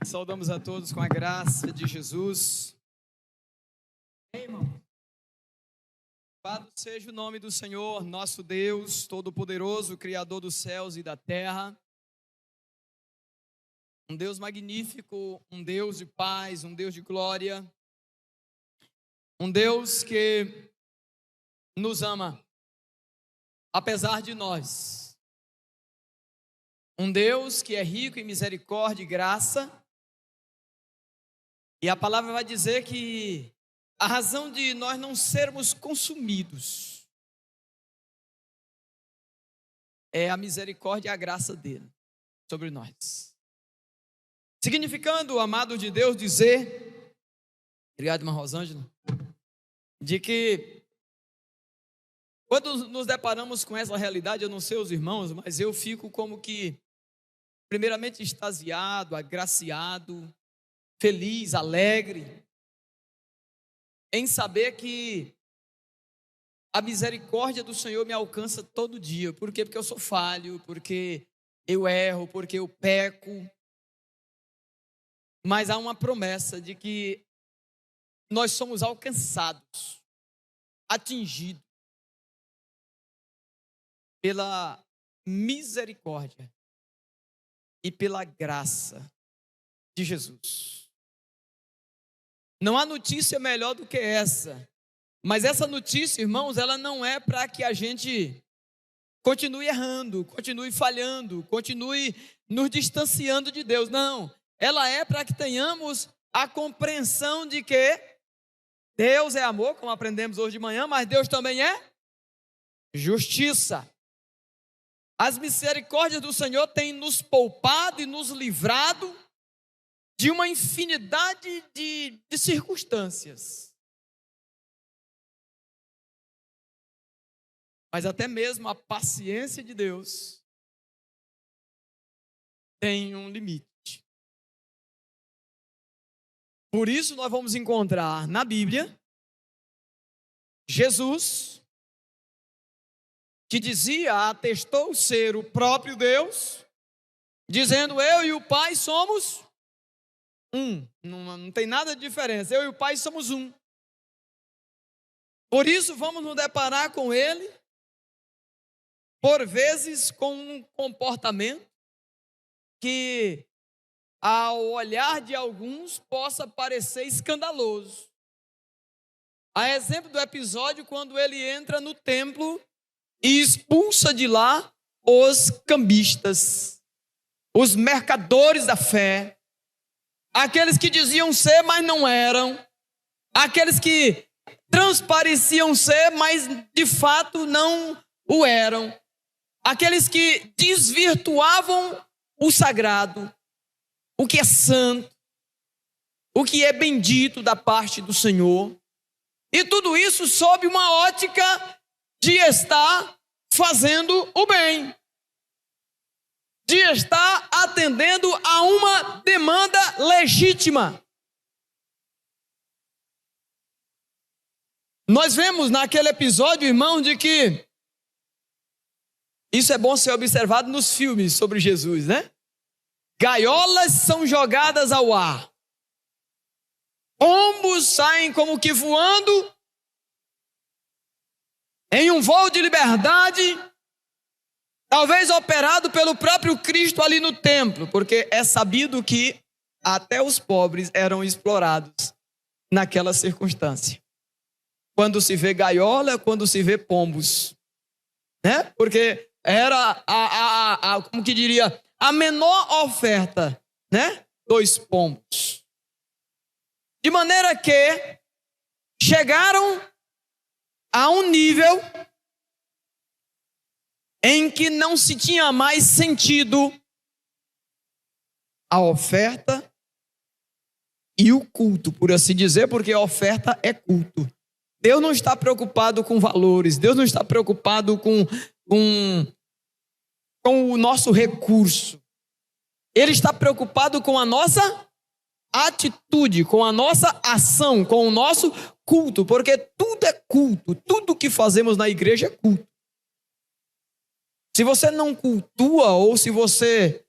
Saudamos a todos com a graça de Jesus. Amém, irmão? Louvado seja o nome do Senhor, nosso Deus Todo-Poderoso, Criador dos céus e da terra. Um Deus magnífico, um Deus de paz, um Deus de glória. Um Deus que nos ama, apesar de nós. Um Deus que é rico em misericórdia e graça. E a palavra vai dizer que a razão de nós não sermos consumidos é a misericórdia e a graça dele sobre nós. Significando, amado de Deus, dizer, obrigado, irmã Rosângela, de que quando nos deparamos com essa realidade, eu não sei os irmãos, mas eu fico como que, primeiramente, extasiado, agraciado, feliz, alegre, em saber que a misericórdia do Senhor me alcança todo dia. Por quê? Porque eu sou falho, porque eu erro, porque eu peco. Mas há uma promessa de que nós somos alcançados, atingidos pela misericórdia e pela graça de Jesus. Não há notícia melhor do que essa. Mas essa notícia, irmãos, ela não é para que a gente continue errando, continue falhando, continue nos distanciando de Deus. Não. Ela é para que tenhamos a compreensão de que Deus é amor, como aprendemos hoje de manhã, mas Deus também é justiça. As misericórdias do Senhor têm nos poupado e nos livrado de uma infinidade de circunstâncias. Mas até mesmo a paciência de Deus tem um limite. Por isso nós vamos encontrar na Bíblia Jesus, que dizia, atestou ser o próprio Deus, dizendo: eu e o Pai somos um. Não tem nada de diferença. Eu e o Pai somos um. Por isso vamos nos deparar com ele, por vezes com um comportamento que, ao olhar de alguns, possa parecer escandaloso. A exemplo do episódio quando ele entra no templo e expulsa de lá os cambistas, os mercadores da fé, aqueles que diziam ser, mas não eram, aqueles que transpareciam ser, mas de fato não o eram, aqueles que desvirtuavam o sagrado, o que é santo, o que é bendito da parte do Senhor. E tudo isso sob uma ótica de estar fazendo o bem, de estar atendendo a uma demanda legítima. Nós vemos naquele episódio, irmão, de que isso é bom ser observado nos filmes sobre Jesus, né? Gaiolas são jogadas ao ar, pombos saem como que voando em um voo de liberdade, talvez operado pelo próprio Cristo ali no templo, porque é sabido que até os pobres eram explorados naquela circunstância. Quando se vê gaiola, quando se vê pombos, né? Porque era como que diria, a menor oferta, né? 2 pombos. De maneira que chegaram a um nível em que não se tinha mais sentido a oferta e o culto, por assim dizer, porque a oferta é culto. Deus não está preocupado com valores, Deus não está preocupado com o nosso recurso. Ele está preocupado com a nossa atitude, com a nossa ação, com o nosso culto, porque tudo é culto, tudo que fazemos na igreja é culto. Se você não cultua ou se você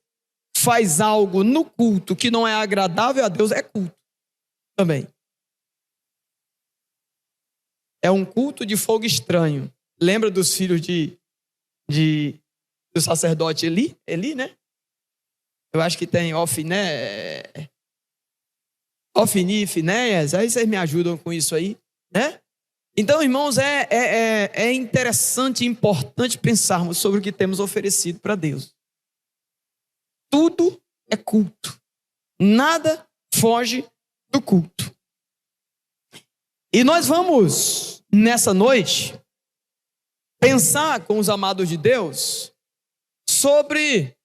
faz algo no culto que não é agradável a Deus, é culto também. É um culto de fogo estranho. Lembra dos filhos do sacerdote Eli, né? Eu acho que tem Ofni e Finéias. Aí vocês me ajudam com isso aí, né? Então, irmãos, é interessante e importante pensarmos sobre o que temos oferecido para Deus. Tudo é culto. Nada foge do culto. E nós vamos, nessa noite, pensar com os amados de Deus sobre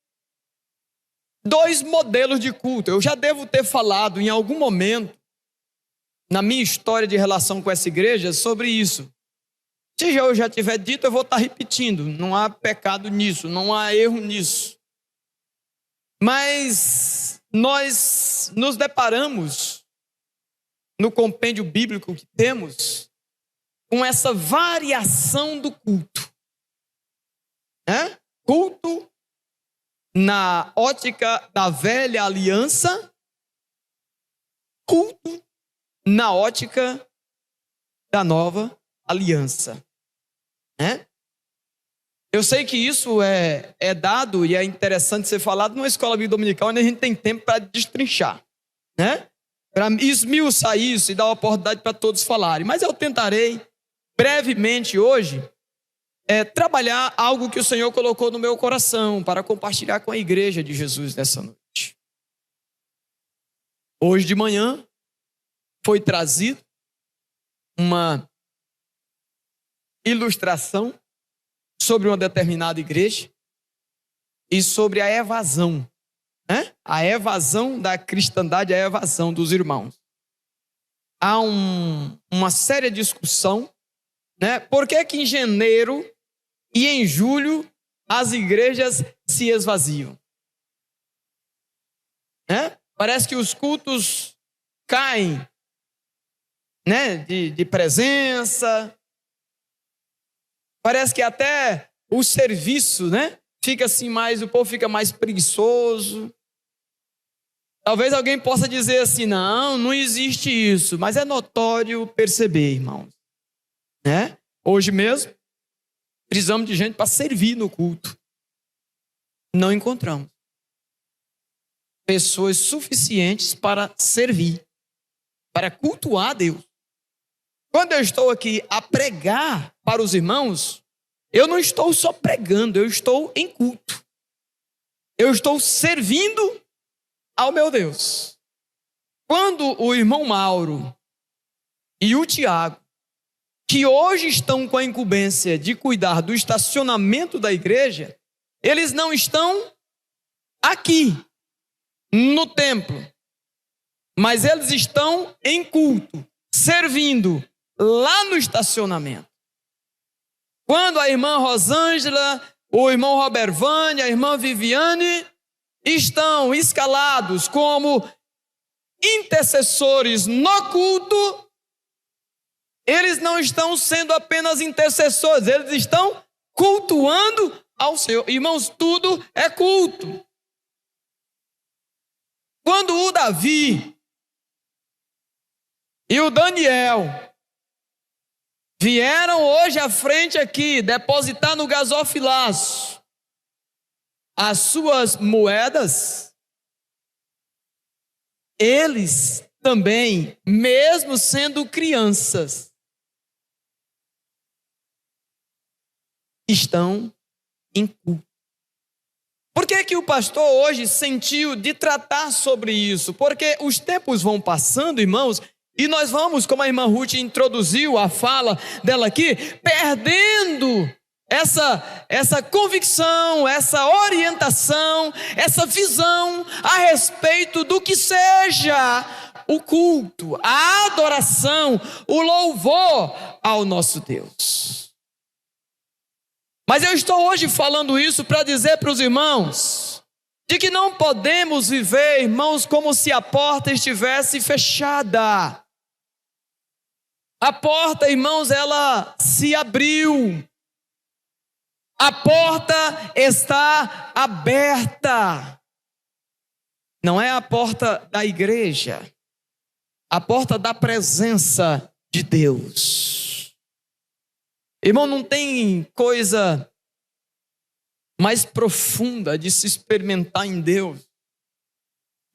2 modelos de culto. Eu já devo ter falado em algum momento, na minha história de relação com essa igreja, sobre isso. Se eu já tiver dito, eu vou estar repetindo. Não há pecado nisso, não há erro nisso. Mas nós nos deparamos, no compêndio bíblico que temos, com essa variação do culto. Né? Culto na ótica da velha aliança, culto na ótica da nova aliança. Né? Eu sei que isso é dado e é interessante ser falado numa escola bíblica dominical, onde a gente tem tempo para destrinchar, né? Para esmiuçar isso e dar oportunidade para todos falarem. Mas eu tentarei brevemente hoje trabalhar algo que o Senhor colocou no meu coração para compartilhar com a igreja de Jesus nessa noite. Hoje de manhã foi trazido uma ilustração sobre uma determinada igreja e sobre a evasão, né? A evasão da cristandade, a evasão dos irmãos. Há uma séria discussão, né? Por que em janeiro e em julho as igrejas se esvaziam? Né? Parece que os cultos caem, né? de presença. Parece que até o serviço, né? Fica assim mais, o povo fica mais preguiçoso. Talvez alguém possa dizer assim, não existe isso, mas é notório perceber, irmãos. Né? Hoje mesmo, precisamos de gente para servir no culto. Não encontramos pessoas suficientes para servir, para cultuar a Deus. Quando eu estou aqui a pregar para os irmãos, eu não estou só pregando, eu estou em culto. Eu estou servindo ao meu Deus. Quando o irmão Mauro e o Tiago, que hoje estão com a incumbência de cuidar do estacionamento da igreja, eles não estão aqui no templo, mas eles estão em culto, servindo lá no estacionamento. Quando a irmã Rosângela, o irmão Robert Vânia, a irmã Viviane estão escalados como intercessores no culto, eles não estão sendo apenas intercessores, eles estão cultuando ao Senhor. Irmãos, tudo é culto. Quando o Davi e o Daniel vieram hoje à frente aqui, depositar no gasofilaço as suas moedas, eles também, mesmo sendo crianças, estão em culto. Por que o pastor hoje sentiu de tratar sobre isso? Porque os tempos vão passando, irmãos, e nós vamos, como a irmã Ruth introduziu a fala dela aqui, perdendo essa convicção, essa orientação, essa visão a respeito do que seja o culto, a adoração, o louvor ao nosso Deus. Mas eu estou hoje falando isso para dizer para os irmãos de que não podemos viver, irmãos, como se a porta estivesse fechada. A porta, irmãos, ela se abriu. A porta está aberta. Não é a porta da igreja, a porta da presença de Deus. Irmão, não tem coisa mais profunda de se experimentar em Deus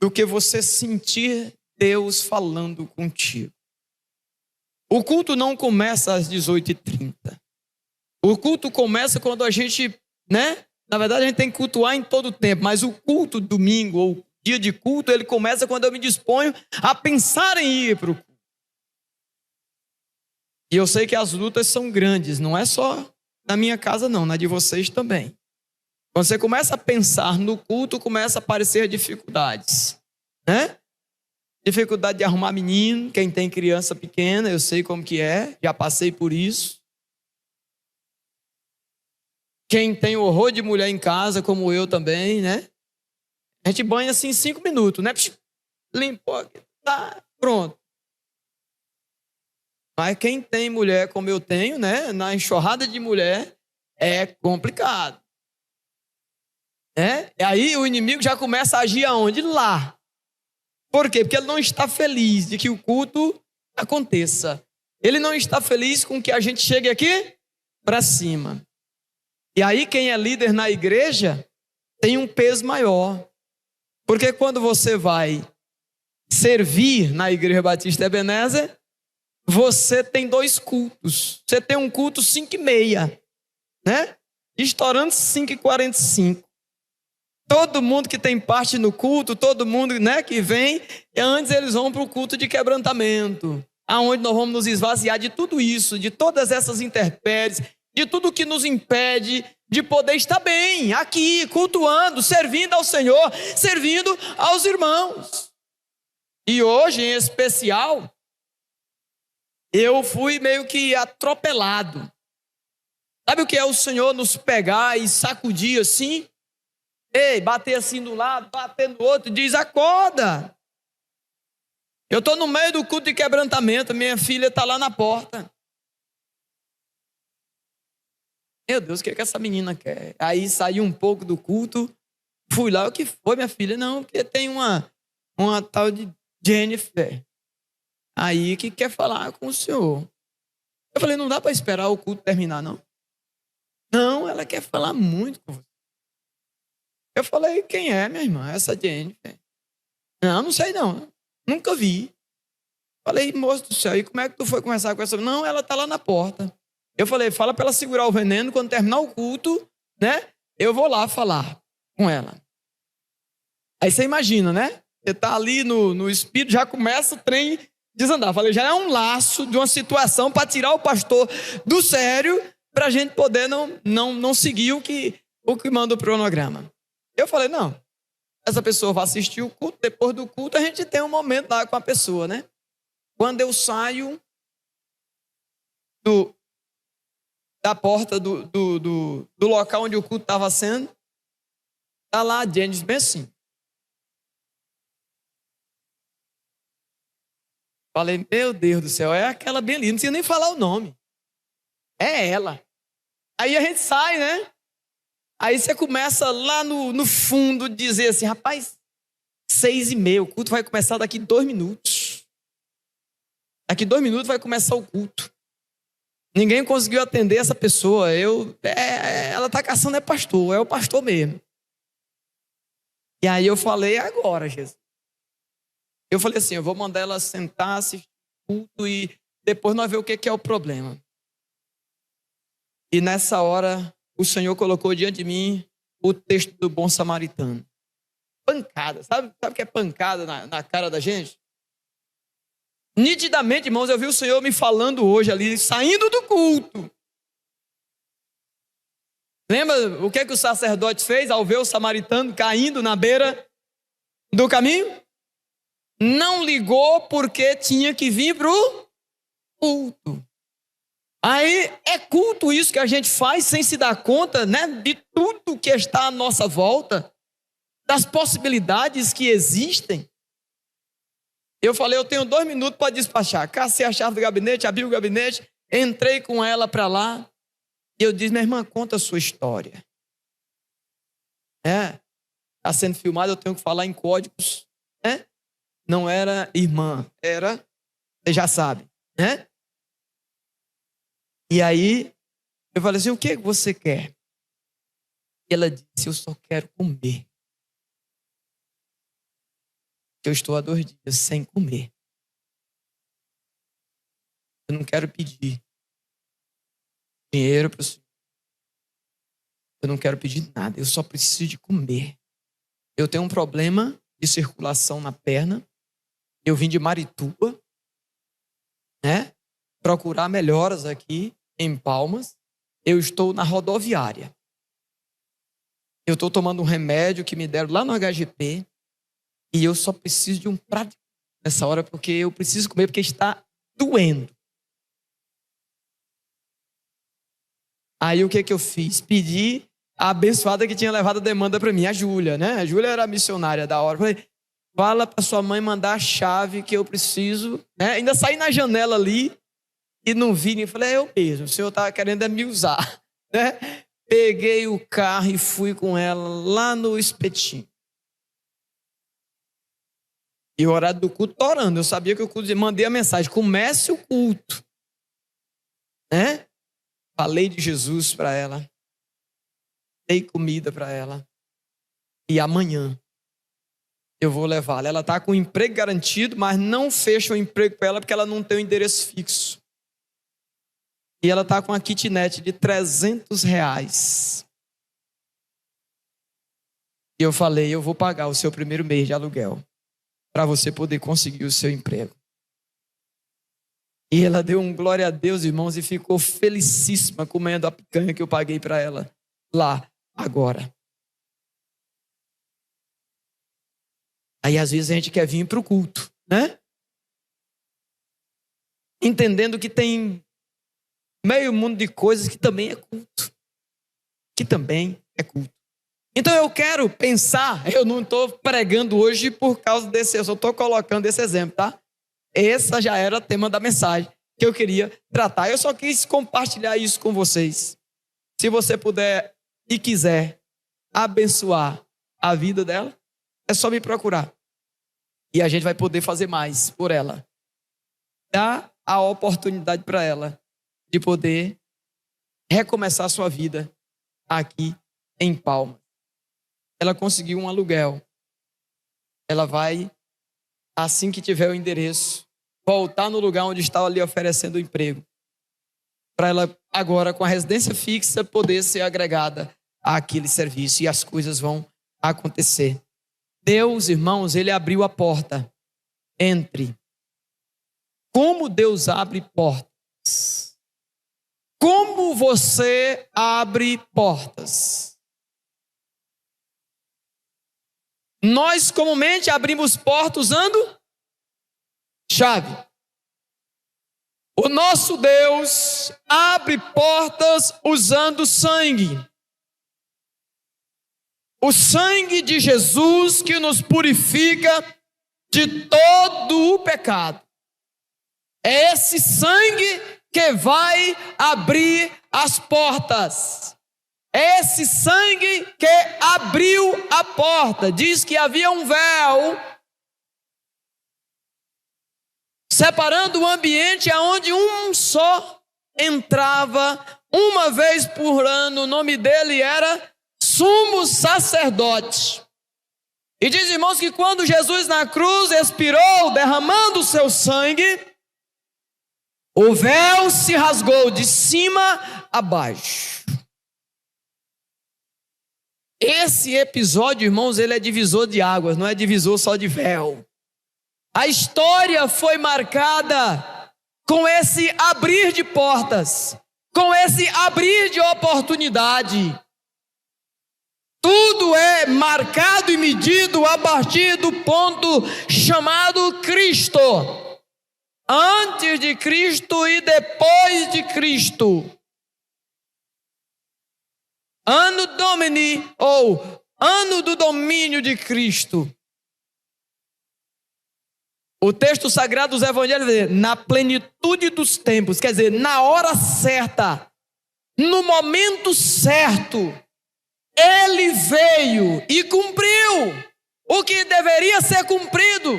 do que você sentir Deus falando contigo. O culto não começa às 18h30. O culto começa quando a gente, na verdade a gente tem que cultuar em todo o tempo, mas o culto domingo ou dia de culto, ele começa quando eu me disponho a pensar em ir para o culto. E eu sei que as lutas são grandes, não é só na minha casa não, na de vocês também. Quando você começa a pensar no culto, começa a aparecer dificuldades, Dificuldade de arrumar menino, quem tem criança pequena, eu sei como que é, já passei por isso. Quem tem horror de mulher em casa, como eu também, A gente banha assim em 5 minutos, Limpou, tá, pronto. Mas quem tem mulher como eu tenho, na enxurrada de mulher, é complicado. E aí o inimigo já começa a agir aonde? Lá. Por quê? Porque ele não está feliz de que o culto aconteça. Ele não está feliz com que a gente chegue aqui para cima. E aí quem é líder na igreja tem um peso maior. Porque quando você vai servir na Igreja Batista Ebenezer, você tem 2 cultos. Você tem um culto 5h30, estourando 5h45. Todo mundo que tem parte no culto, todo mundo que vem, antes eles vão para o culto de quebrantamento, aonde nós vamos nos esvaziar de tudo isso, de todas essas intempéries, de tudo que nos impede de poder estar bem aqui, cultuando, servindo ao Senhor, servindo aos irmãos. E hoje, em especial, eu fui meio que atropelado. Sabe o que é o Senhor nos pegar e sacudir assim? Ei, bater assim do lado, bater no outro, diz: acorda. Eu estou no meio do culto de quebrantamento, minha filha está lá na porta. Meu Deus, o que essa menina quer? Aí saí um pouco do culto, fui lá, o que foi, minha filha? Não, porque tem uma tal de Jennifer aí que quer falar com o senhor. Eu falei: não dá para esperar o culto terminar, não? Não, ela quer falar muito com você. Eu falei: quem é, minha irmã? Essa Jennifer? Não sei não. Nunca vi. Falei: moço do céu, e como é que tu foi conversar com essa? Não, ela está lá na porta. Eu falei: fala para ela segurar o veneno, quando terminar o culto, eu vou lá falar com ela. Aí você imagina, Você está ali no espírito, já começa o trem desandar. Falei: já é um laço de uma situação para tirar o pastor do sério, para a gente poder não seguir o que manda o cronograma. Eu falei: não, essa pessoa vai assistir o culto, depois do culto a gente tem um momento lá com a pessoa, Quando eu saio da porta do local onde o culto estava sendo, está lá a Jennifer bem assim. Falei: meu Deus do céu, é aquela bem ali, não precisa nem falar o nome. É ela. Aí a gente sai, Aí você começa lá no fundo dizer assim: rapaz, 6h30, o culto vai começar daqui 2 minutos. Daqui 2 minutos vai começar o culto. Ninguém conseguiu atender essa pessoa. Ela está caçando pastor, é o pastor mesmo. E aí eu falei: agora, Jesus. Eu falei assim: eu vou mandar ela sentar, assistir o culto e depois nós vemos o que é o problema. E nessa hora, o Senhor colocou diante de mim o texto do bom samaritano. Pancada, sabe o que é pancada na cara da gente? Nitidamente, irmãos, eu vi o Senhor me falando hoje ali, saindo do culto. Lembra o que o sacerdote fez ao ver o samaritano caindo na beira do caminho? Não ligou porque tinha que vir para o culto. Aí é culto isso que a gente faz sem se dar conta, de tudo que está à nossa volta, das possibilidades que existem. Eu falei: eu tenho 2 minutos para despachar. Cacei a chave do gabinete, abri o gabinete, entrei com ela para lá. E eu disse: minha irmã, conta a sua história. está sendo filmado, eu tenho que falar em códigos, né? Não era irmã, era, você já sabe, né? E aí, eu falei assim, o que você quer? E ela disse, eu só quero comer. Eu estou há 2 dias sem comer. Eu não quero pedir dinheiro para o senhor. Eu não quero pedir nada, eu só preciso de comer. Eu tenho um problema de circulação na perna. Eu vim de Marituba, né? Procurar melhoras aqui em Palmas. Eu estou na rodoviária. Eu estou tomando um remédio que me deram lá no HGP. E eu só preciso de um prato nessa hora, porque eu preciso comer, porque está doendo. Aí o que eu fiz? Pedi a abençoada que tinha levado a demanda para mim, a Júlia, né? A Júlia era a missionária da hora. Falei, fala para sua mãe mandar a chave que eu preciso, né? Ainda saí na janela ali e não vi, nem falei, é eu mesmo, o senhor estava querendo me usar, né? Peguei o carro e fui com ela lá no espetinho. E o horário do culto tá orando. Eu sabia que o culto, mandei a mensagem, comece o culto, né? Falei de Jesus para ela. Dei comida para ela. E amanhã eu vou levá-la. Ela está com o emprego garantido, mas não fecha o emprego para ela porque ela não tem o endereço fixo. E ela está com uma kitnet de R$300. E eu falei, eu vou pagar o seu primeiro mês de aluguel para você poder conseguir o seu emprego. E ela deu um glória a Deus, irmãos, e ficou felicíssima comendo a picanha que eu paguei para ela lá, agora. Aí às vezes a gente quer vir para o culto, né? Entendendo que tem meio mundo de coisas que também é culto. Que também é culto. Então eu quero pensar, eu não estou pregando hoje por causa desse, eu só estou colocando esse exemplo, tá? Esse já era o tema da mensagem que eu queria tratar. Eu só quis compartilhar isso com vocês. Se você puder e quiser abençoar a vida dela, é só me procurar. E a gente vai poder fazer mais por ela. Dá a oportunidade para ela de poder recomeçar a sua vida aqui em Palmas. Ela conseguiu um aluguel. Ela vai, assim que tiver o endereço, voltar no lugar onde estava ali oferecendo o emprego. Para ela, agora, com a residência fixa, poder ser agregada àquele serviço. E as coisas vão acontecer. Deus, irmãos, Ele abriu a porta entre. Como Deus abre portas? Como você abre portas? Nós comumente abrimos portas usando chave. O nosso Deus abre portas usando sangue. O sangue de Jesus que nos purifica de todo o pecado. É esse sangue que vai abrir as portas. É esse sangue que abriu a porta. Diz que havia um véu separando o ambiente aonde um só entrava uma vez por ano. O nome dele era Sumo Sacerdote. E diz, irmãos, que quando Jesus na cruz expirou, derramando o seu sangue, o véu se rasgou de cima a baixo. Esse episódio, irmãos, ele é divisor de águas, não é divisor só de véu. A história foi marcada com esse abrir de portas, com esse abrir de oportunidade. Tudo é marcado e medido a partir do ponto chamado Cristo. Antes de Cristo e depois de Cristo. Anno Domini, ou ano do domínio de Cristo. O texto sagrado dos evangelhos diz, na plenitude dos tempos, quer dizer, na hora certa, no momento certo, Ele veio e cumpriu o que deveria ser cumprido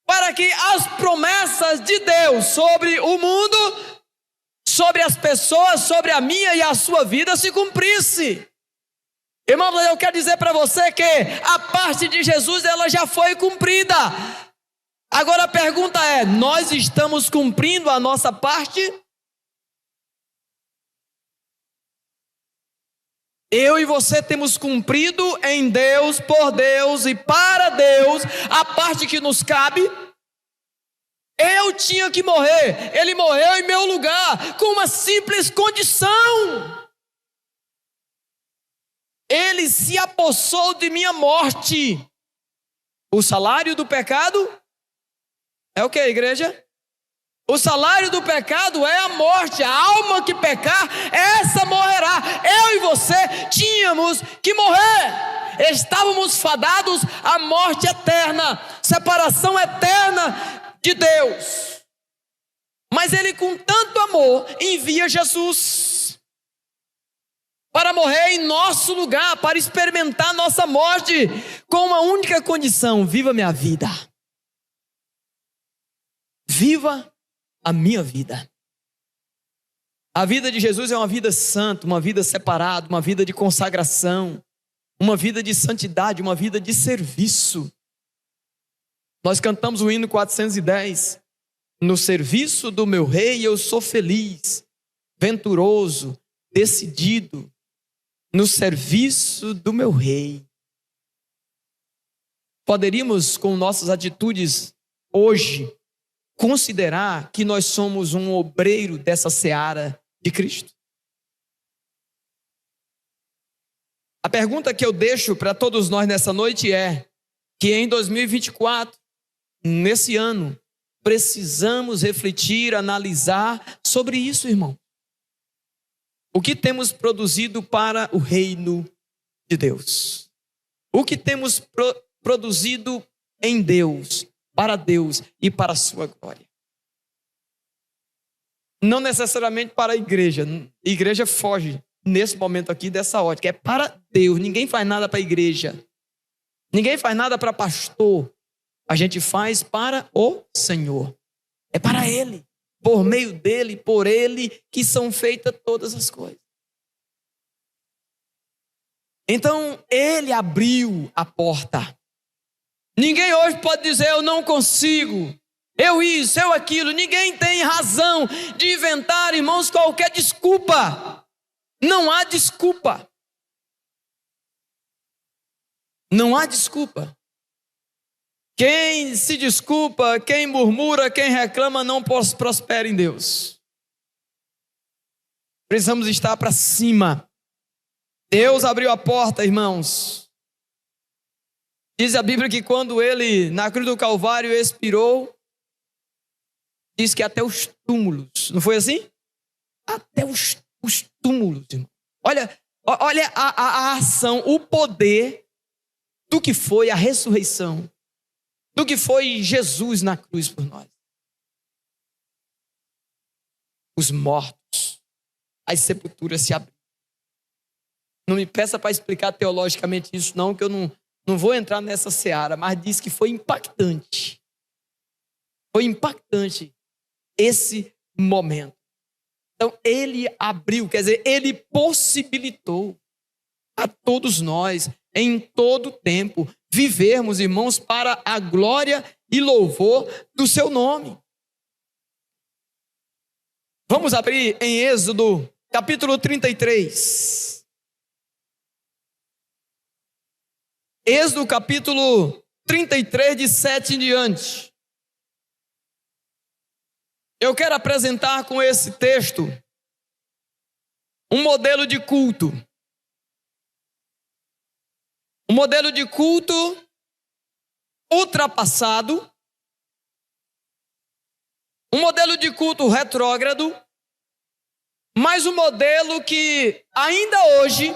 para que as promessas de Deus sobre o mundo, sobre as pessoas, sobre a minha e a sua vida se cumprisse. Irmãos, eu quero dizer para você que a parte de Jesus ela já foi cumprida. Agora a pergunta é: nós estamos cumprindo a nossa parte? Eu e você temos cumprido em Deus, por Deus e para Deus a parte que nos cabe? Eu tinha que morrer, Ele morreu em meu lugar, com uma simples condição. Ele se apossou de minha morte. O salário do pecado é o que, igreja? O salário do pecado é a morte. A alma que pecar, essa morrerá. Eu e você tínhamos que morrer. Estávamos fadados à morte eterna, separação eterna de Deus. Mas Ele, com tanto amor, envia Jesus para morrer em nosso lugar, para experimentar nossa morte, com uma única condição: viva minha vida. Viva a minha vida. A vida de Jesus é uma vida santa, uma vida separada, uma vida de consagração, uma vida de santidade, uma vida de serviço. Nós cantamos o hino 410. No serviço do meu rei eu sou feliz, venturoso, decidido, no serviço do meu rei. Poderíamos, com nossas atitudes hoje, considerar que nós somos um obreiro dessa seara de Cristo? A pergunta que eu deixo para todos nós nessa noite é que em 2024, nesse ano, precisamos refletir, analisar sobre isso, irmão. O que temos produzido para o reino de Deus? O que temos produzido em Deus, para Deus e para a sua glória? Não necessariamente para a igreja. A igreja foge nesse momento aqui dessa ótica. É para Deus. Ninguém faz nada para a igreja. Ninguém faz nada para pastor. A gente faz para o Senhor. É para Ele, por meio dEle, por Ele que são feitas todas as coisas. Então Ele abriu a porta. Ninguém hoje pode dizer: eu não consigo, eu isso, eu aquilo. Ninguém tem razão de inventar, irmãos, qualquer desculpa. Não há desculpa. Não há desculpa. Quem se desculpa, quem murmura, quem reclama, não prospera em Deus. Precisamos estar para cima. Deus abriu a porta, irmãos. Diz a Bíblia que quando Ele, na cruz do Calvário, expirou, diz que até os túmulos, não foi assim? Até os túmulos, irmão. Olha a ação, o poder do que foi a ressurreição, do que foi Jesus na cruz por nós. Os mortos, as sepulturas se abriram. Não me peça para explicar teologicamente isso não, que eu não vou entrar nessa seara, mas diz que foi impactante. Foi impactante esse momento. Então Ele abriu, quer dizer, Ele possibilitou a todos nós, em todo tempo, vivermos, irmãos, para a glória e louvor do seu nome. Vamos abrir em Êxodo, capítulo 33. Êxodo, capítulo 33, de 7 em diante. Eu quero apresentar com esse texto um modelo de culto. Um modelo de culto ultrapassado, um modelo de culto retrógrado, mas um modelo que ainda hoje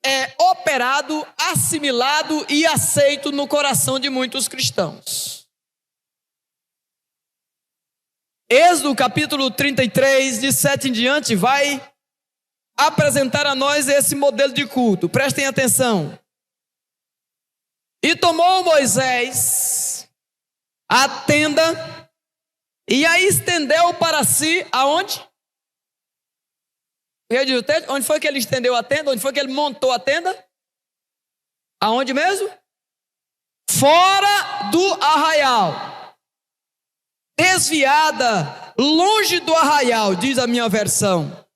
é operado, assimilado e aceito no coração de muitos cristãos. Êxodo capítulo 33, de 7 em diante, vai apresentar a nós esse modelo de culto. Prestem atenção. E tomou Moisés a tenda e a estendeu para si, aonde? Onde foi que ele estendeu a tenda? Onde foi que ele montou a tenda? Aonde mesmo? Fora do arraial. Desviada, longe do arraial, diz a minha versão.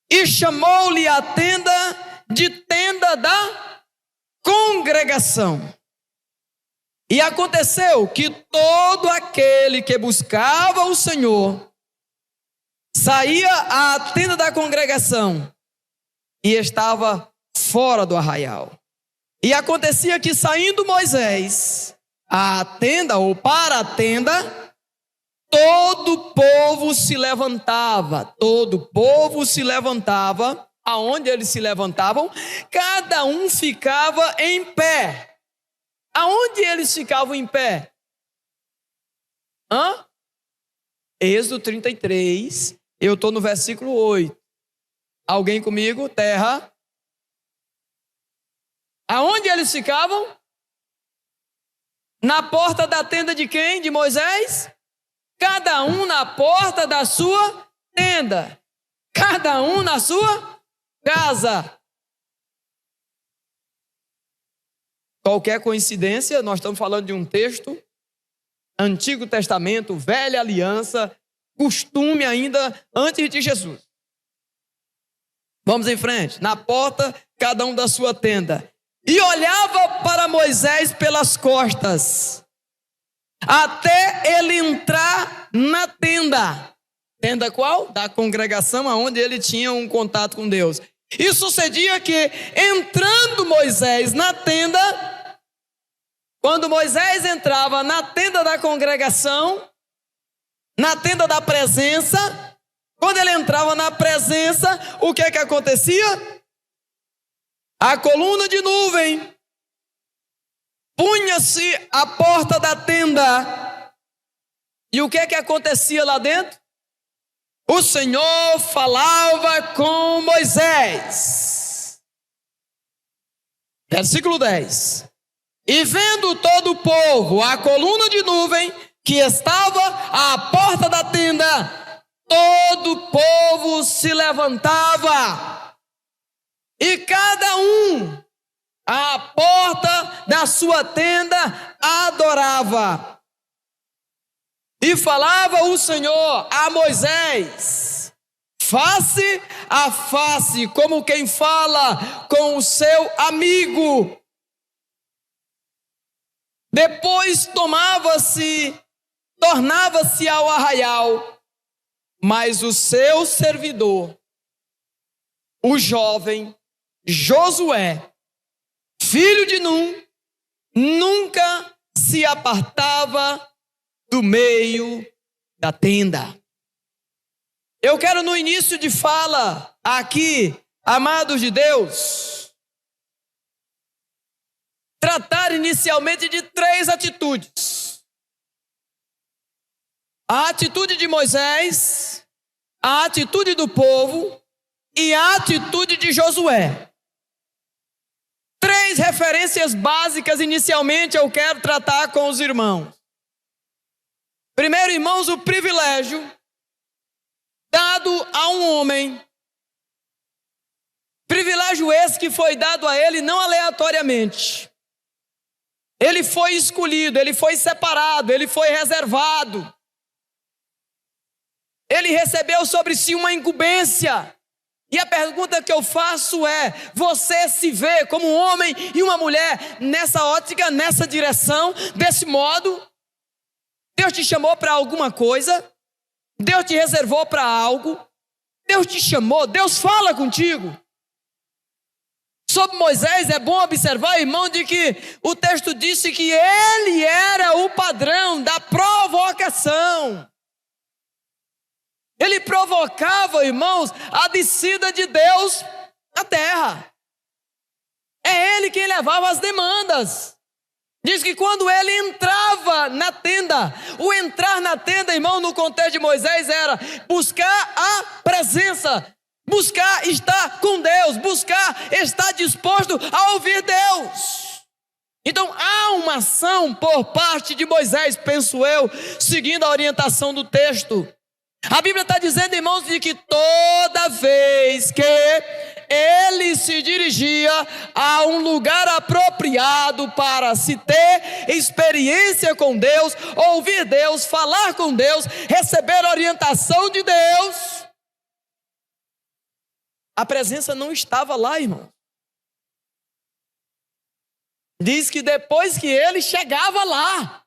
E chamou-lhe a tenda de tenda da congregação. E aconteceu que todo aquele que buscava o Senhor saía à tenda da congregação e estava fora do arraial. E acontecia que, saindo Moisés à tenda ou para a tenda, todo o povo se levantava. Todo o povo se levantava. Aonde eles se levantavam? Cada um ficava em pé. Aonde eles ficavam em pé? Êxodo 33. Eu estou no versículo 8. Alguém comigo? Terra. Aonde eles ficavam? Na porta da tenda de quem? De Moisés? Cada um na porta da sua tenda. Cada um na sua casa. Qualquer coincidência, nós estamos falando de um texto, Antigo Testamento, Velha Aliança, costume ainda antes de Jesus. Vamos em frente. Na porta, cada um da sua tenda. E olhava para Moisés pelas costas, até ele entrar na tenda. Tenda qual? Da congregação, aonde ele tinha um contato com Deus. E sucedia que, entrando Moisés na tenda, quando Moisés entrava na tenda da congregação, na tenda da presença, quando ele entrava na presença, o que acontecia? A coluna de nuvem punha-se à porta da tenda. E o que acontecia lá dentro? O Senhor falava com Moisés. Versículo 10. E vendo todo o povo a coluna de nuvem que estava à porta da tenda, todo o povo se levantava, e cada um à porta da sua tenda adorava. E falava o Senhor a Moisés, face a face, como quem fala com o seu amigo. Depois tornava-se ao arraial, mas o seu servidor, o jovem Josué, filho de Num, nunca se apartava do meio da tenda. Eu quero, no início de fala aqui, amados de Deus, tratar inicialmente de 3 atitudes. A atitude de Moisés, a atitude do povo e a atitude de Josué. 3 referências básicas inicialmente eu quero tratar com os irmãos. Primeiro, irmãos, o privilégio dado a um homem. Privilégio esse que foi dado a ele não aleatoriamente. Ele foi escolhido, ele foi separado, ele foi reservado. Ele recebeu sobre si uma incumbência. E a pergunta que eu faço é: você se vê como um homem e uma mulher nessa ótica, nessa direção, desse modo? Deus te chamou para alguma coisa? Deus te reservou para algo? Deus te chamou, Deus fala contigo. Sobre Moisés é bom observar, irmão, de que o texto disse que ele era o padrão da provocação. Ele provocava, irmãos, a descida de Deus à terra. É ele quem levava as demandas. Diz que quando ele entrava na tenda, o entrar na tenda, irmão, no contexto de Moisés era buscar a presença. Buscar estar com Deus, buscar estar disposto a ouvir Deus. Então há uma ação por parte de Moisés, penso eu, seguindo a orientação do texto. A Bíblia está dizendo, irmãos, de que toda vez que ele se dirigia a um lugar apropriado para se ter experiência com Deus, ouvir Deus, falar com Deus, receber orientação de Deus, a presença não estava lá, irmão. Diz que depois que ele chegava lá,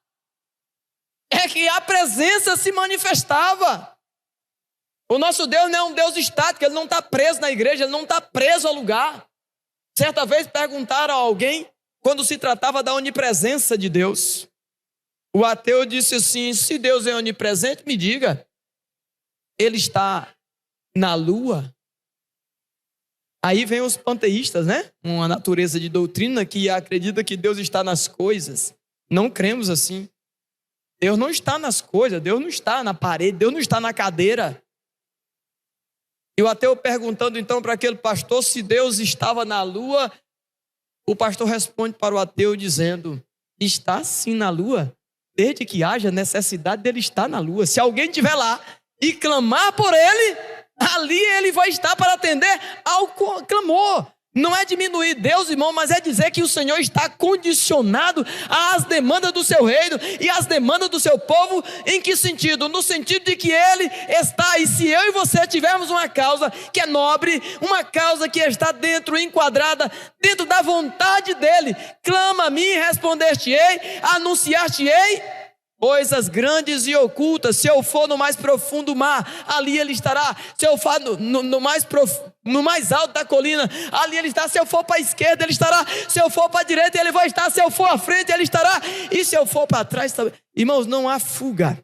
é que a presença se manifestava. O nosso Deus não é um Deus estático, Ele não está preso na igreja, Ele não está preso ao lugar. Certa vez perguntaram a alguém, quando se tratava da onipresença de Deus. O ateu disse assim, se Deus é onipresente, me diga, Ele está na lua? Aí vem os panteístas, né? Uma natureza de doutrina que acredita que Deus está nas coisas. Não cremos assim. Deus não está nas coisas, Deus não está na parede, Deus não está na cadeira. E o ateu perguntando então para aquele pastor se Deus estava na lua, o pastor responde para o ateu dizendo, está sim na lua, desde que haja necessidade dele estar na lua. Se alguém estiver lá e clamar por ele, ali ele vai estar para atender ao clamor. Não é diminuir Deus, irmão, mas é dizer que o Senhor está condicionado às demandas do seu reino e às demandas do seu povo. Em que sentido? No sentido de que Ele está, e se eu e você tivermos uma causa que é nobre, uma causa que está dentro, enquadrada, dentro da vontade dEle, clama a mim, responder-te-ei, anunciar-te-ei coisas grandes e ocultas. Se eu for no mais profundo mar, ali Ele estará. Se eu for no mais alto da colina, ali Ele está. Se eu for para a esquerda, Ele estará. Se eu for para a direita, Ele vai estar. Se eu for à frente, Ele estará. E se eu for para trás também. Irmãos, não há fuga.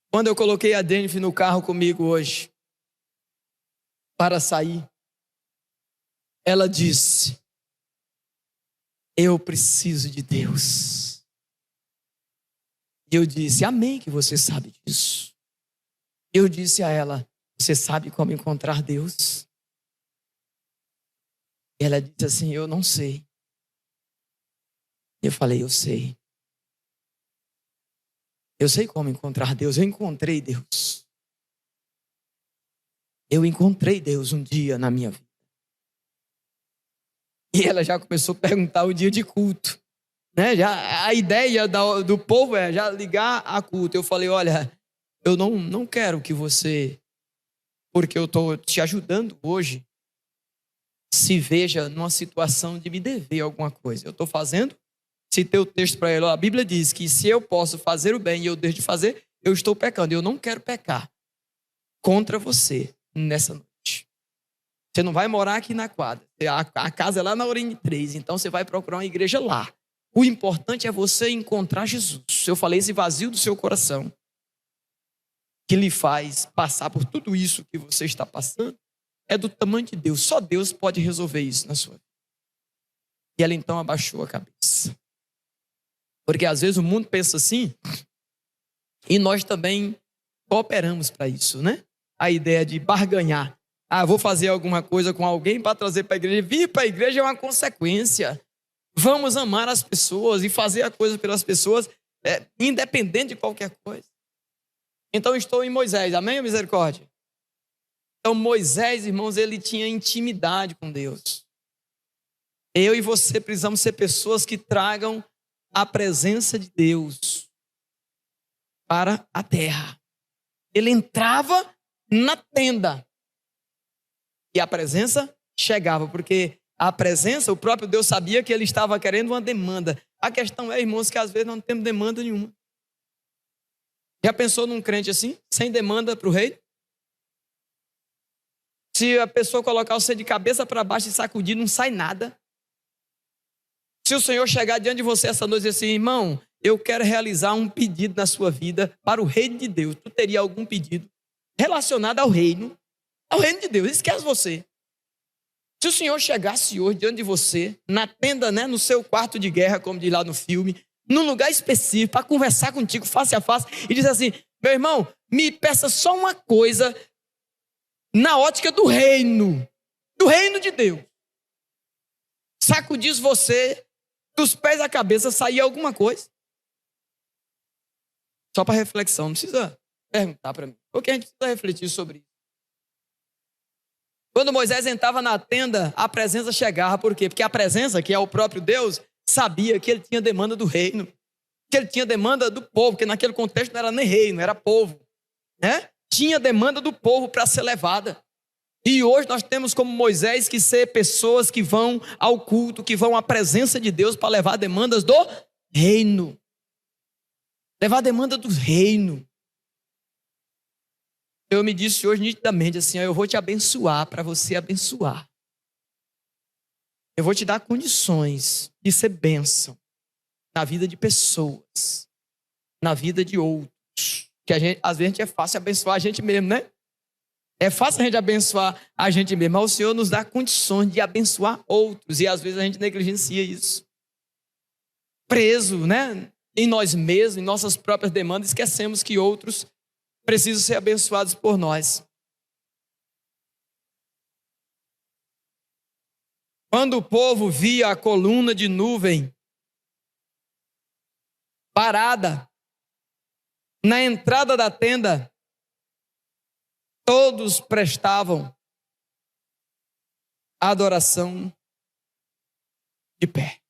Quando eu coloquei a Jennifer no carro comigo hoje, para sair, ela disse, eu preciso de Deus. E eu disse, amém que você sabe disso. Eu disse a ela, você sabe como encontrar Deus? E ela disse assim, eu não sei. Eu falei, eu sei. Eu sei como encontrar Deus, eu encontrei Deus. Eu encontrei Deus um dia na minha vida. E ela já começou a perguntar o dia de culto. Né? Já, a ideia do povo é já ligar a culto. Eu falei, olha, eu não quero que você, porque eu estou te ajudando hoje, se veja numa situação de me dever alguma coisa. Eu estou fazendo, citei o texto para ela, a Bíblia diz que se eu posso fazer o bem e eu deixo de fazer, eu estou pecando. Eu não quero pecar contra você nessa noite. Você não vai morar aqui na quadra. A casa é lá na Orine 3, então você vai procurar uma igreja lá. O importante é você encontrar Jesus. Eu falei, esse vazio do seu coração, que lhe faz passar por tudo isso que você está passando, é do tamanho de Deus. Só Deus pode resolver isso na sua vida. E ela então abaixou a cabeça. Porque às vezes o mundo pensa assim, e nós também cooperamos para isso, né? A ideia de barganhar. Vou fazer alguma coisa com alguém para trazer para a igreja. Vir para a igreja é uma consequência. Vamos amar as pessoas e fazer a coisa pelas pessoas, independente de qualquer coisa. Então estou em Moisés, amém, misericórdia? Então Moisés, irmãos, ele tinha intimidade com Deus. Eu e você precisamos ser pessoas que tragam a presença de Deus para a terra. Ele entrava na tenda e a presença chegava, porque a presença, o próprio Deus sabia que ele estava querendo uma demanda. A questão é, irmãos, que às vezes não temos demanda nenhuma. Já pensou num crente assim, sem demanda para o rei? Se a pessoa colocar você de cabeça para baixo e sacudir, não sai nada. Se o Senhor chegar diante de você essa noite e dizer assim, irmão, eu quero realizar um pedido na sua vida para o reino de Deus. Tu teria algum pedido relacionado ao reino de Deus? Esquece você. Se o Senhor chegasse hoje diante de você, na tenda, né, no seu quarto de guerra, como diz lá no filme, num lugar específico, para conversar contigo face a face, e dizer assim, meu irmão, me peça só uma coisa, na ótica do reino de Deus. Sacudisse você dos pés à cabeça, saía alguma coisa. Só para reflexão, não precisa perguntar para mim, porque a gente precisa refletir sobre isso. Quando Moisés entrava na tenda, a presença chegava. Por quê? Porque a presença, que é o próprio Deus, sabia que ele tinha demanda do reino, que ele tinha demanda do povo, porque naquele contexto não era nem reino, era povo, né? Tinha demanda do povo para ser levada. E hoje nós temos como Moisés que ser pessoas que vão ao culto, que vão à presença de Deus para levar demandas do reino. Levar a demanda do reino. Eu me disse hoje nitidamente assim, eu vou te abençoar para você abençoar. Eu vou te dar condições de ser bênção na vida de pessoas, na vida de outros. Que às vezes é fácil abençoar a gente mesmo, né? É fácil a gente abençoar a gente mesmo, mas o Senhor nos dá condições de abençoar outros. E às vezes a gente negligencia isso. Preso, né? Em nós mesmos, em nossas próprias demandas, esquecemos que outros precisam ser abençoados por nós. Quando o povo via a coluna de nuvem parada na entrada da tenda, todos prestavam adoração de pé.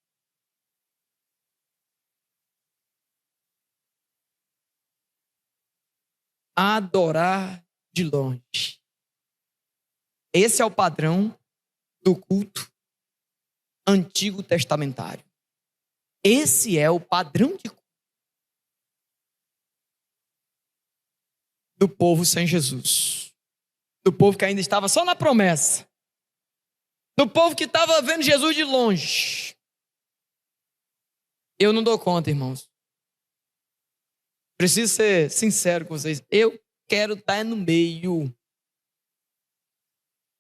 Adorar de longe. Esse é o padrão do culto antigo testamentário. Esse é o padrão de culto do povo sem Jesus. Do povo que ainda estava só na promessa. Do povo que estava vendo Jesus de longe. Eu não dou conta, irmãos. Preciso ser sincero com vocês. Eu quero estar no meio.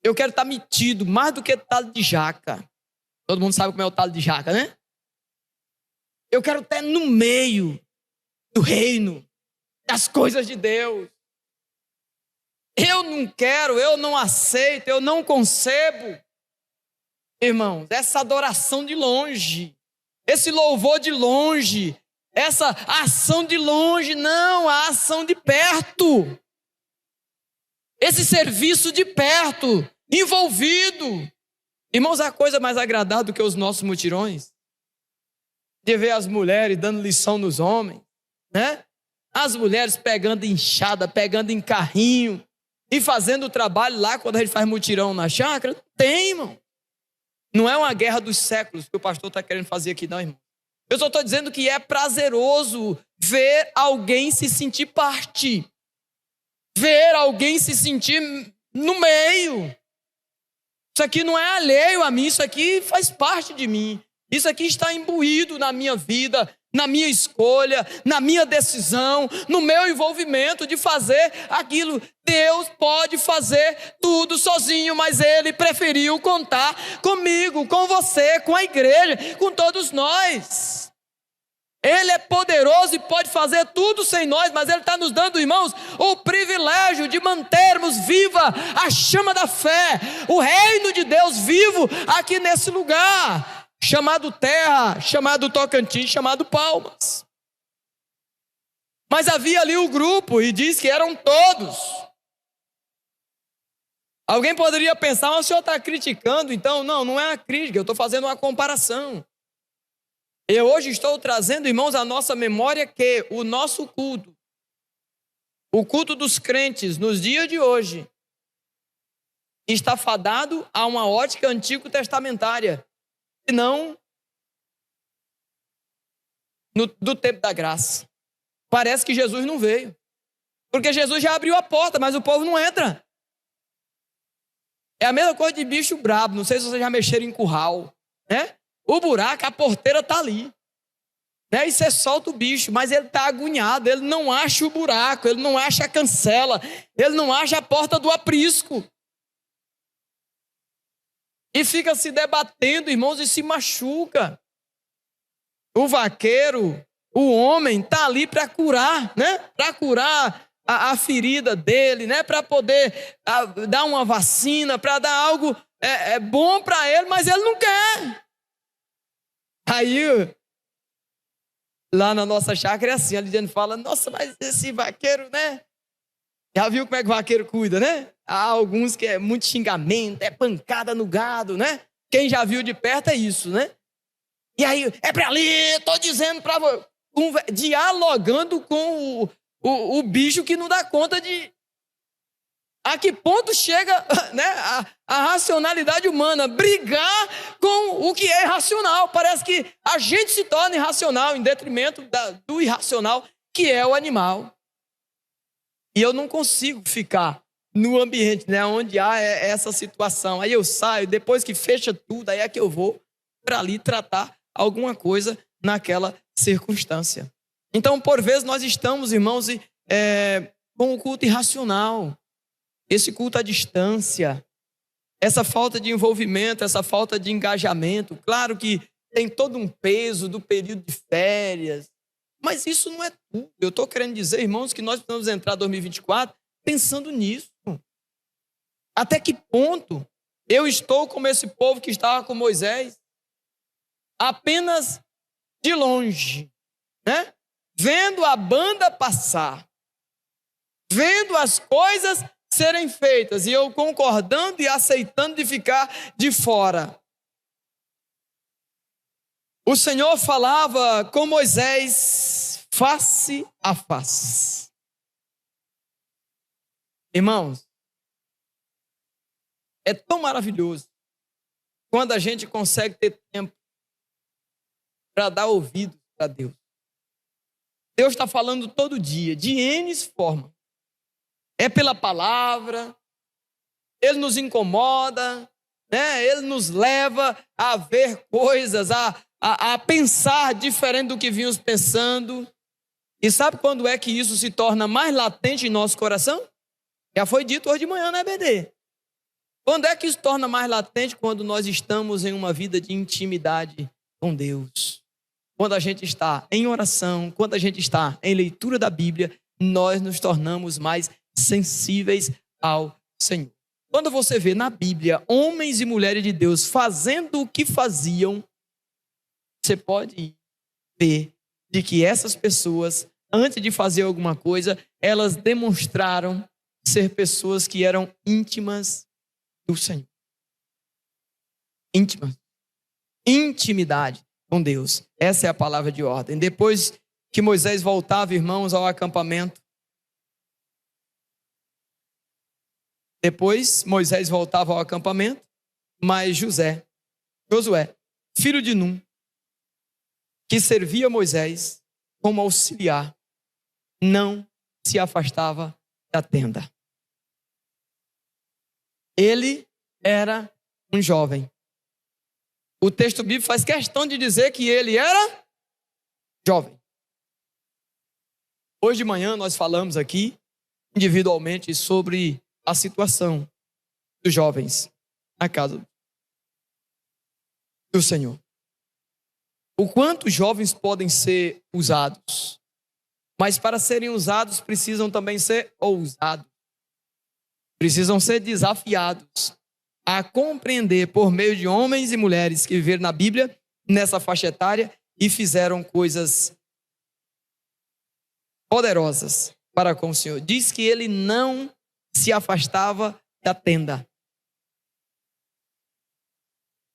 Eu quero estar metido mais do que talo de jaca. Todo mundo sabe como é o talo de jaca, né? Eu quero estar no meio do reino, das coisas de Deus. Eu não quero, eu não aceito, eu não concebo, irmãos, essa adoração de longe, esse louvor de longe, essa ação de longe, não, a ação de perto. Esse serviço de perto, envolvido. Irmãos, há coisa mais agradável do que os nossos mutirões? De ver as mulheres dando lição nos homens, né? As mulheres pegando enxada, pegando em carrinho e fazendo o trabalho lá quando a gente faz mutirão na chácara. Tem, irmão. Não é uma guerra dos séculos que o pastor está querendo fazer aqui, não, irmão. Eu só estou dizendo que é prazeroso ver alguém se sentir parte. Ver alguém se sentir no meio. Isso aqui não é alheio a mim, isso aqui faz parte de mim. Isso aqui está imbuído na minha vida, na minha escolha, na minha decisão, no meu envolvimento de fazer aquilo. Deus pode fazer tudo sozinho, mas Ele preferiu contar comigo, com você, com a igreja, com todos nós. Ele é poderoso e pode fazer tudo sem nós, mas Ele está nos dando, irmãos, o privilégio de mantermos viva a chama da fé, o reino de Deus vivo aqui nesse lugar. Chamado Terra, chamado Tocantins, chamado Palmas. Mas havia ali o grupo e diz que eram todos. Alguém poderia pensar, mas o senhor está criticando, então? Não, não é uma crítica, eu estou fazendo uma comparação. Eu hoje estou trazendo, irmãos, à nossa memória que o nosso culto, o culto dos crentes nos dias de hoje, está fadado a uma ótica antigo-testamentária. Não do tempo da graça. Parece que Jesus não veio. Porque Jesus já abriu a porta, mas o povo não entra. É a mesma coisa de bicho brabo. Não sei se vocês já mexeram em curral, né? O buraco, a porteira está ali, né? E você solta o bicho, mas ele está agoniado. Ele não acha o buraco, ele não acha a cancela, ele não acha a porta do aprisco. E fica se debatendo, irmãos, e se machuca. O vaqueiro, o homem, está ali para curar, né? Para curar a ferida dele, né? Para poder dar uma vacina, para dar algo bom para ele, mas ele não quer. Aí, lá na nossa chácara é assim, a Lidiane fala, nossa, mas esse vaqueiro, né? Já viu como é que o vaqueiro cuida, né? Há alguns que é muito xingamento, é pancada no gado, né? Quem já viu de perto é isso, né? E aí, é para ali, tô dizendo para você, dialogando com o bicho que não dá conta de... A que ponto chega, né, a racionalidade humana brigar com o que é irracional? Parece que a gente se torna irracional em detrimento do irracional, que é o animal. E eu não consigo ficar no ambiente, né, onde há essa situação. Aí eu saio, depois que fecha tudo, aí é que eu vou para ali tratar alguma coisa naquela circunstância. Então, por vezes, nós estamos, irmãos, com o culto irracional. Esse culto à distância, essa falta de envolvimento, essa falta de engajamento. Claro que tem todo um peso do período de férias, mas isso não é tudo. Eu estou querendo dizer, irmãos, que nós precisamos entrar em 2024 pensando nisso. Até que ponto eu estou como esse povo que estava com Moisés, apenas de longe, né? Vendo a banda passar, vendo as coisas serem feitas, e eu concordando e aceitando de ficar de fora. O Senhor falava com Moisés face a face. Irmãos, é tão maravilhoso quando a gente consegue ter tempo para dar ouvido para Deus. Deus está falando todo dia, de N formas. É pela palavra, Ele nos incomoda, né? Ele nos leva a ver coisas, a pensar diferente do que vínhamos pensando. E sabe quando é que isso se torna mais latente em nosso coração? Já foi dito hoje de manhã na EBD. Quando é que isso torna mais latente? Quando nós estamos em uma vida de intimidade com Deus. Quando a gente está em oração, quando a gente está em leitura da Bíblia, nós nos tornamos mais sensíveis ao Senhor. Quando você vê na Bíblia homens e mulheres de Deus fazendo o que faziam, você pode ver de que essas pessoas, antes de fazer alguma coisa, elas demonstraram ser pessoas que eram íntimas do Senhor. Íntimas. Intimidade com Deus. Essa é a palavra de ordem. Depois que Moisés voltava, irmãos, ao acampamento, mas Josué, filho de Num, que servia Moisés como auxiliar, não se afastava da tenda. Ele era um jovem. O texto bíblico faz questão de dizer que ele era jovem. Hoje de manhã nós falamos aqui, individualmente, sobre a situação dos jovens na casa do Senhor. O quanto os jovens podem ser usados, mas para serem usados precisam também ser ousados. Precisam ser desafiados a compreender por meio de homens e mulheres que viveram na Bíblia, nessa faixa etária, e fizeram coisas poderosas para com o Senhor. Diz que ele não se afastava da tenda.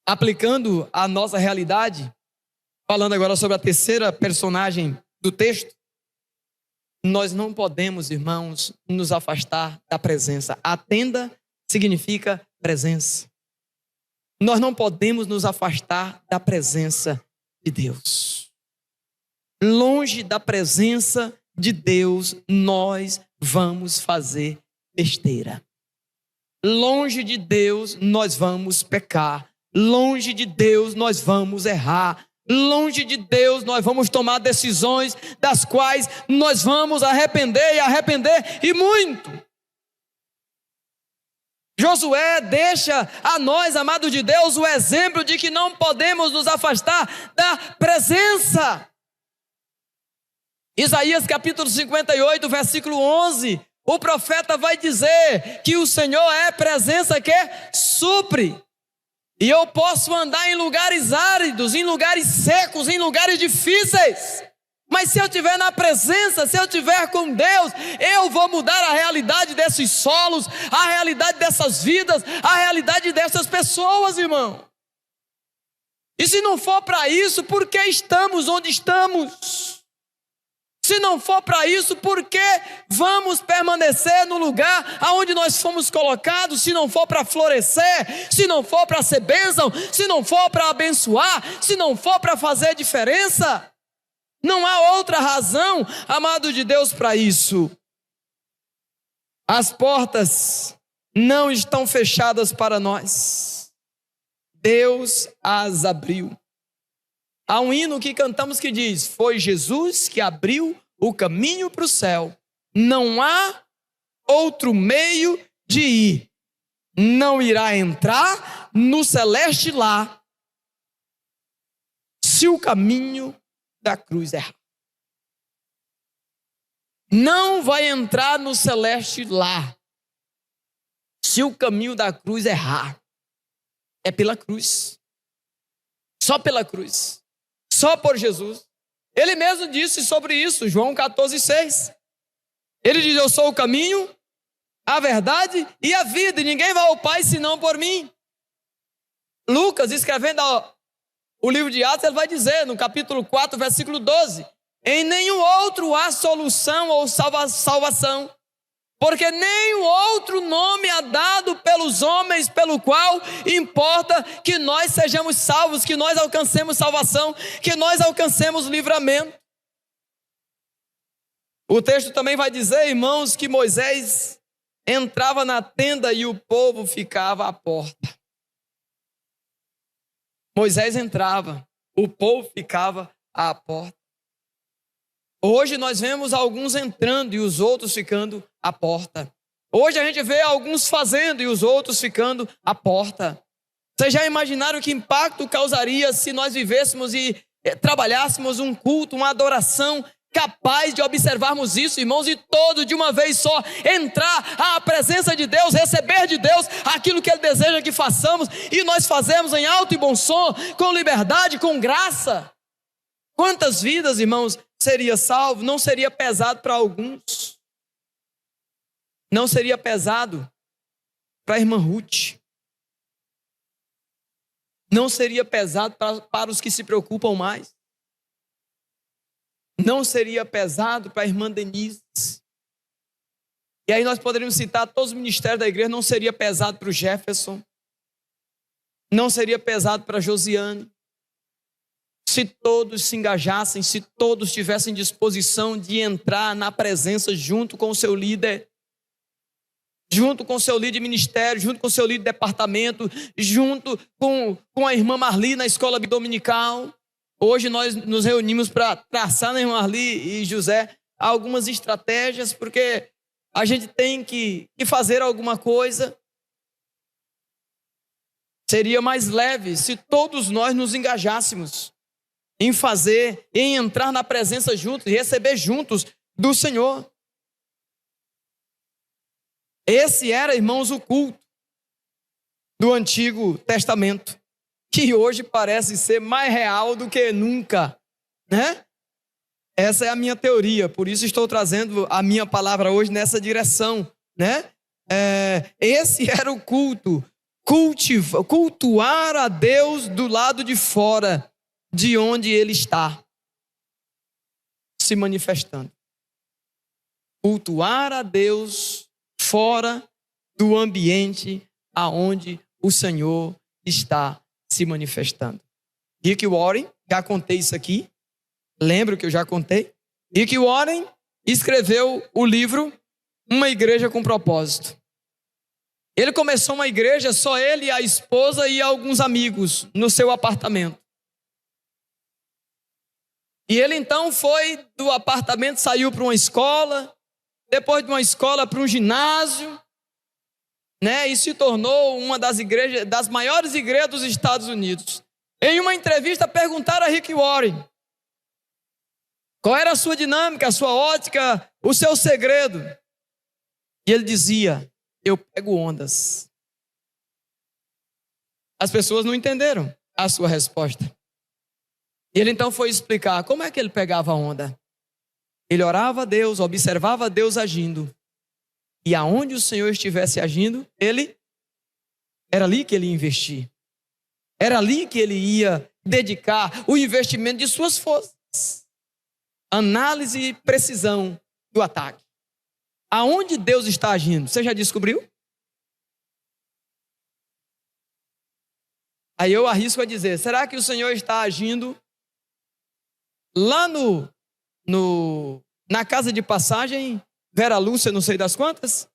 Aplicando a nossa realidade, falando agora sobre a terceira personagem do texto, nós não podemos, irmãos, nos afastar da presença. A tenda significa presença. Nós não podemos nos afastar da presença de Deus. Longe da presença de Deus, nós vamos fazer besteira. Longe de Deus, nós vamos pecar. Longe de Deus, nós vamos errar. Longe de Deus, nós vamos tomar decisões das quais nós vamos arrepender e muito. Josué deixa a nós, amados de Deus, o exemplo de que não podemos nos afastar da presença. Isaías capítulo 58, versículo 11, o profeta vai dizer que o Senhor é presença que supre. E eu posso andar em lugares áridos, em lugares secos, em lugares difíceis. Mas se eu estiver na presença, se eu estiver com Deus, eu vou mudar a realidade desses solos, a realidade dessas vidas, a realidade dessas pessoas, irmão. E se não for para isso, por que estamos onde estamos? Se não for para isso, por que vamos permanecer no lugar aonde nós fomos colocados? Se não for para florescer, se não for para ser bênção, se não for para abençoar, se não for para fazer diferença? Não há outra razão, amado de Deus, para isso. As portas não estão fechadas para nós. Deus as abriu. Há um hino que cantamos que diz: foi Jesus que abriu o caminho para o céu. Não há outro meio de ir. Não irá entrar no celeste lar se o caminho da cruz errar. Não vai entrar no celeste lar se o caminho da cruz errar. É pela cruz. Só pela cruz. Só por Jesus. Ele mesmo disse sobre isso, João 14,6. Ele diz: eu sou o caminho, a verdade e a vida, e ninguém vai ao Pai senão por mim. Lucas, escrevendo o livro de Atos, ele vai dizer no capítulo 4, versículo 12: em nenhum outro há solução ou salvação, porque nenhum outro nome há dado pelos homens pelo qual importa que nós sejamos salvos, que nós alcancemos salvação, que nós alcancemos livramento. O texto também vai dizer, irmãos, que Moisés entrava na tenda e o povo ficava à porta. Moisés entrava, o povo ficava à porta. Hoje nós vemos alguns entrando e os outros ficando à porta. Hoje a gente vê alguns fazendo e os outros ficando à porta. Vocês já imaginaram que impacto causaria se nós vivêssemos e trabalhássemos um culto, uma adoração capaz de observarmos isso, irmãos, e todo de uma vez só entrar à presença de Deus, receber de Deus aquilo que Ele deseja que façamos, e nós fazemos em alto e bom som, com liberdade, com graça. Quantas vidas, irmãos, seria salvo? Não seria pesado para alguns. Não seria pesado para a irmã Ruth. Não seria pesado para os que se preocupam mais. Não seria pesado para a irmã Denise. E aí nós poderíamos citar todos os ministérios da igreja. Não seria pesado para o Jefferson. Não seria pesado para a Josiane. Se todos se engajassem, se todos tivessem disposição de entrar na presença junto com o seu líder, junto com o seu líder de ministério, junto com o seu líder de departamento, junto com a irmã Marli na escola dominical. Hoje nós nos reunimos para traçar na irmã Marli e José algumas estratégias, porque a gente tem que fazer alguma coisa. Seria mais leve se todos nós nos engajássemos em fazer, em entrar na presença juntos e receber juntos do Senhor. Esse era, irmãos, o culto do Antigo Testamento, que hoje parece ser mais real do que nunca, né? Essa é a minha teoria, por isso estou trazendo a minha palavra hoje nessa direção, né? Esse era o culto, cultuar a Deus do lado de fora, de onde Ele está se manifestando. Cultuar a Deus fora do ambiente aonde o Senhor está se manifestando. Rick Warren, já contei isso aqui, lembro que eu já contei. Rick Warren escreveu o livro Uma Igreja com Propósito. Ele começou uma igreja, só ele, a esposa e alguns amigos, no seu apartamento. E ele então foi do apartamento, saiu para uma escola, depois de uma escola para um ginásio, né? E se tornou uma das igrejas, das maiores igrejas dos Estados Unidos. Em uma entrevista perguntaram a Rick Warren: Qual era a sua dinâmica, a sua ótica, o seu segredo? E ele dizia: eu pego ondas. As pessoas não entenderam a sua resposta. E ele então foi explicar como é que ele pegava a onda. Ele orava a Deus, observava Deus agindo. E aonde o Senhor estivesse agindo, era ali que ele ia investir. Era ali que ele ia dedicar o investimento de suas forças. Análise e precisão do ataque. Aonde Deus está agindo? Você já descobriu? Aí eu arrisco a dizer, será que o Senhor está agindo lá na casa de passagem, Vera Lúcia, não sei das quantas?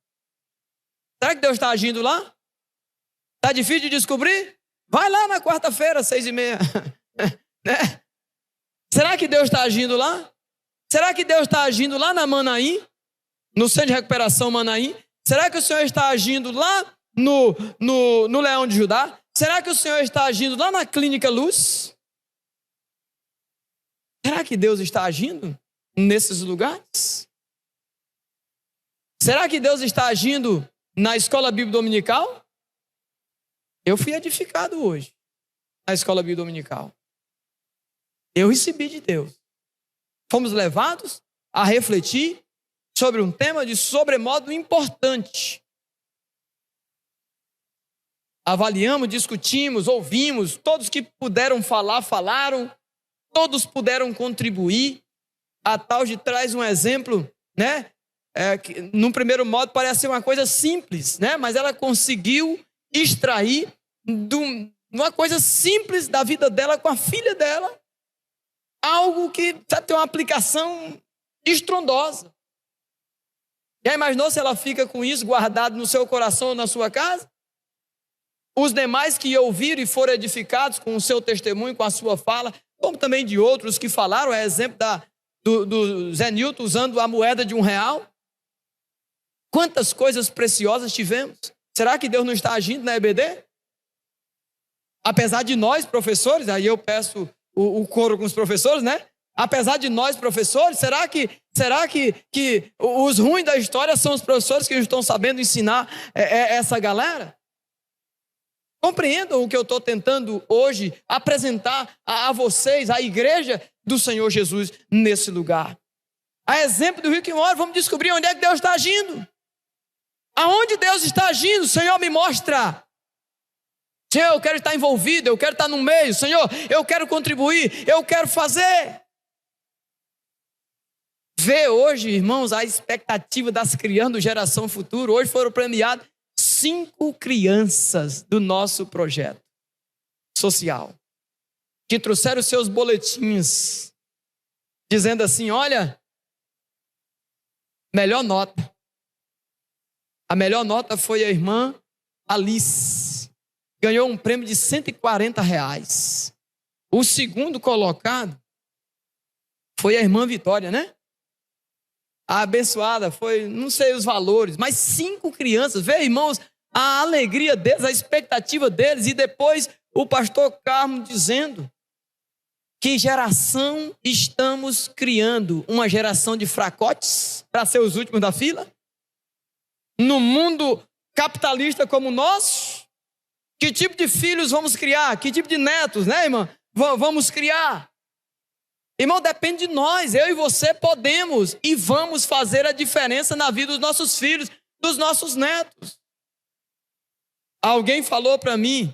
Será que Deus está agindo lá? Está difícil de descobrir? Vai lá na quarta-feira, 6h30. Né? Será que Deus está agindo lá? Será que Deus está agindo lá na Manaim? No Centro de Recuperação Manaim? Será que o Senhor está agindo lá no Leão de Judá? Será que o Senhor está agindo lá na Clínica Luz? Será que Deus está agindo nesses lugares? Será que Deus está agindo na escola bíblica dominical? Eu fui edificado hoje na escola bíblica dominical. Eu recebi de Deus. Fomos levados a refletir sobre um tema de sobremodo importante. Avaliamos, discutimos, ouvimos, todos que puderam falar, falaram, todos puderam contribuir. A tal de traz um exemplo, né? Que, num primeiro modo, parece ser uma coisa simples, né? Mas ela conseguiu extrair de uma coisa simples da vida dela com a filha dela, algo que tem uma aplicação estrondosa. Já imaginou se ela fica com isso guardado no seu coração ou na sua casa? Os demais que ouviram e foram edificados com o seu testemunho, com a sua fala, como também de outros que falaram, é exemplo do Zé Newton usando a moeda de R$1. Quantas coisas preciosas tivemos. Será que Deus não está agindo na EBD? Apesar de nós, professores, aí eu peço o coro com os professores, né? Apesar de nós, professores, será que os ruins da história são os professores que estão sabendo ensinar essa galera? Compreendam o que eu estou tentando hoje apresentar a vocês, a igreja do Senhor Jesus nesse lugar. A exemplo do Rick Moore, vamos descobrir onde é que Deus está agindo. Aonde Deus está agindo, Senhor, me mostra. Senhor, eu quero estar envolvido, eu quero estar no meio. Senhor, eu quero contribuir, eu quero fazer. Vê hoje, irmãos, a expectativa das crianças do Geração Futuro. Hoje foram premiadas 5 crianças do nosso projeto social, que trouxeram seus boletins, dizendo assim, olha, melhor nota. A melhor nota foi a irmã Alice, ganhou um prêmio de R$140. O segundo colocado foi a irmã Vitória, né? A abençoada foi, não sei os valores, mas 5 crianças. Vê, irmãos, a alegria deles, a expectativa deles. E depois o pastor Carmo dizendo que geração estamos criando? Uma geração de fracotes para ser os últimos da fila? No mundo capitalista como o nosso? Que tipo de filhos vamos criar? Que tipo de netos, né, irmã? Vamos criar? Irmão, depende de nós. Eu e você podemos e vamos fazer a diferença na vida dos nossos filhos, dos nossos netos. Alguém falou para mim,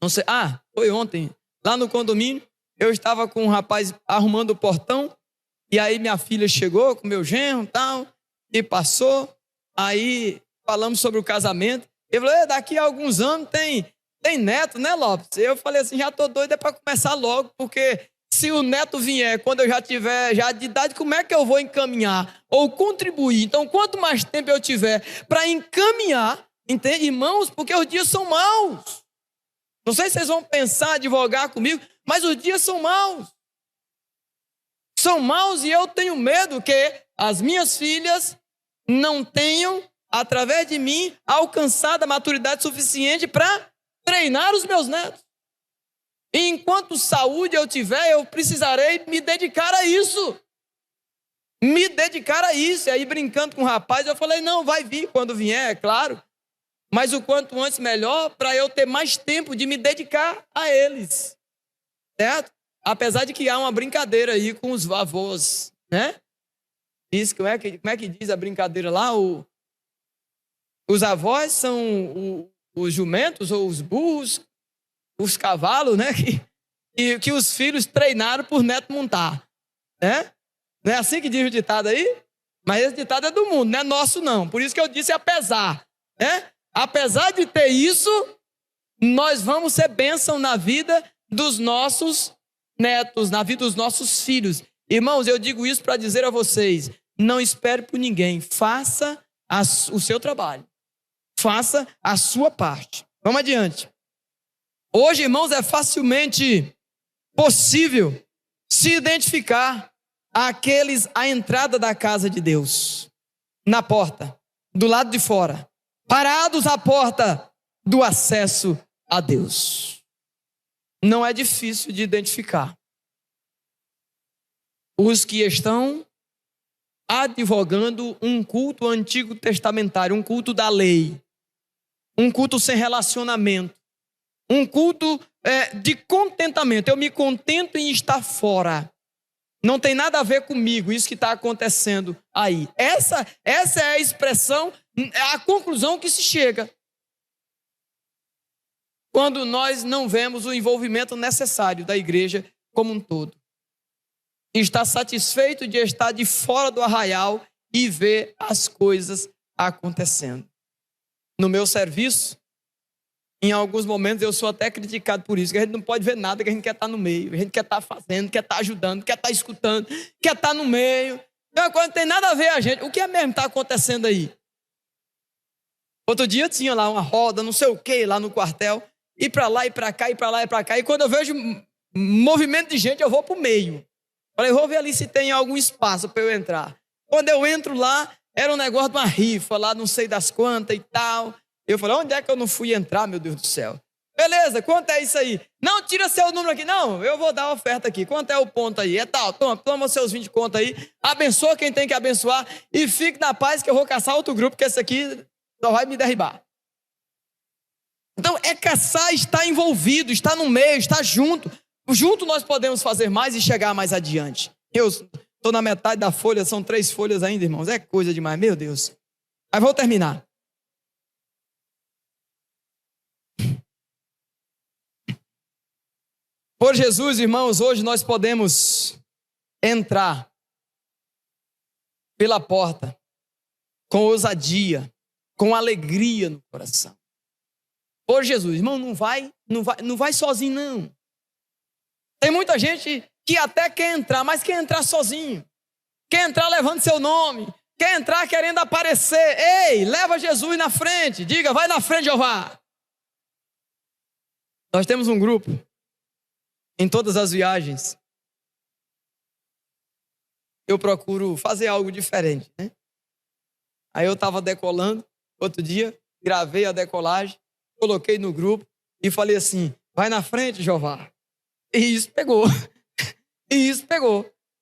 não sei, foi ontem, lá no condomínio, eu estava com um rapaz arrumando o portão, e aí minha filha chegou com meu genro e tal, e passou, aí falamos sobre o casamento. Ele falou, daqui a alguns anos tem neto, né, Lopes? Eu falei assim, já estou doido para começar logo, porque se o neto vier, quando eu já tiver já de idade, como é que eu vou encaminhar ou contribuir? Então, quanto mais tempo eu tiver para encaminhar, entende, irmãos? Porque os dias são maus. Não sei se vocês vão pensar, advogar comigo, mas os dias são maus. São maus e eu tenho medo que as minhas filhas não tenham, através de mim, alcançado a maturidade suficiente para treinar os meus netos. E enquanto saúde eu tiver, eu precisarei me dedicar a isso. Me dedicar a isso. E aí, brincando com o rapaz, eu falei, não, vai vir quando vier, é claro. Mas o quanto antes melhor, para eu ter mais tempo de me dedicar a eles. Certo? Apesar de que há uma brincadeira aí com os avós, né? Diz, como é que diz a brincadeira lá? Os avós são os jumentos ou os burros, os cavalos, né? Que os filhos treinaram por neto montar, né? Não é assim que diz o ditado aí? Mas esse ditado é do mundo, não é nosso não. Por isso que eu disse apesar, né? Apesar de ter isso, nós vamos ser bênção na vida dos nossos netos, na vida dos nossos filhos. Irmãos, eu digo isso para dizer a vocês, não espere por ninguém, faça o seu trabalho. Faça a sua parte. Vamos adiante. Hoje, irmãos, é facilmente possível se identificar aqueles à entrada da casa de Deus, na porta, do lado de fora, parados à porta do acesso a Deus. Não é difícil de identificar. Os que estão advogando um culto antigo testamentário, um culto da lei, um culto sem relacionamento, um culto de contentamento. Eu me contento em estar fora. Não tem nada a ver comigo, isso que está acontecendo aí. Essa é a expressão, a conclusão que se chega. Quando nós não vemos o envolvimento necessário da igreja como um todo. Está satisfeito de estar de fora do arraial e ver as coisas acontecendo. No meu serviço, em alguns momentos eu sou até criticado por isso, que a gente não pode ver nada, que a gente quer estar no meio, a gente quer estar fazendo, quer estar ajudando, quer estar escutando, quer estar no meio. Então, quando não tem nada a ver a gente, o que é mesmo está acontecendo aí? Outro dia tinha lá uma roda, não sei o que, lá no quartel, ir para lá e para cá, ir para lá e para cá, e quando eu vejo movimento de gente, eu vou para o meio. Falei, vou ver ali se tem algum espaço para eu entrar. Quando eu entro lá, era um negócio de uma rifa lá, não sei das quantas e tal. Eu falei, onde é que eu não fui entrar, meu Deus do céu? Beleza, quanto é isso aí? Não, tira seu número aqui. Não, eu vou dar a oferta aqui. Quanto é o ponto aí? É tal, toma seus 20 contos aí. Abençoa quem tem que abençoar. E fique na paz que eu vou caçar outro grupo, que esse aqui só vai me derribar. Então, é caçar, estar envolvido, estar no meio, estar junto. Junto nós podemos fazer mais e chegar mais adiante. Eu estou na metade da folha, são 3 folhas ainda, irmãos. É coisa demais, meu Deus. Mas vou terminar. Por Jesus, irmãos, hoje nós podemos entrar pela porta com ousadia, com alegria no coração. Por Jesus, irmão, não vai sozinho não. Tem muita gente que até quer entrar, mas quer entrar sozinho. Quer entrar levando seu nome. Quer entrar querendo aparecer. Ei, leva Jesus na frente. Diga, vai na frente, Jeová. Nós temos um grupo em todas as viagens. Eu procuro fazer algo diferente, né? Aí eu estava decolando, outro dia, gravei a decolagem, coloquei no grupo e falei assim, vai na frente, Jeová. E isso pegou.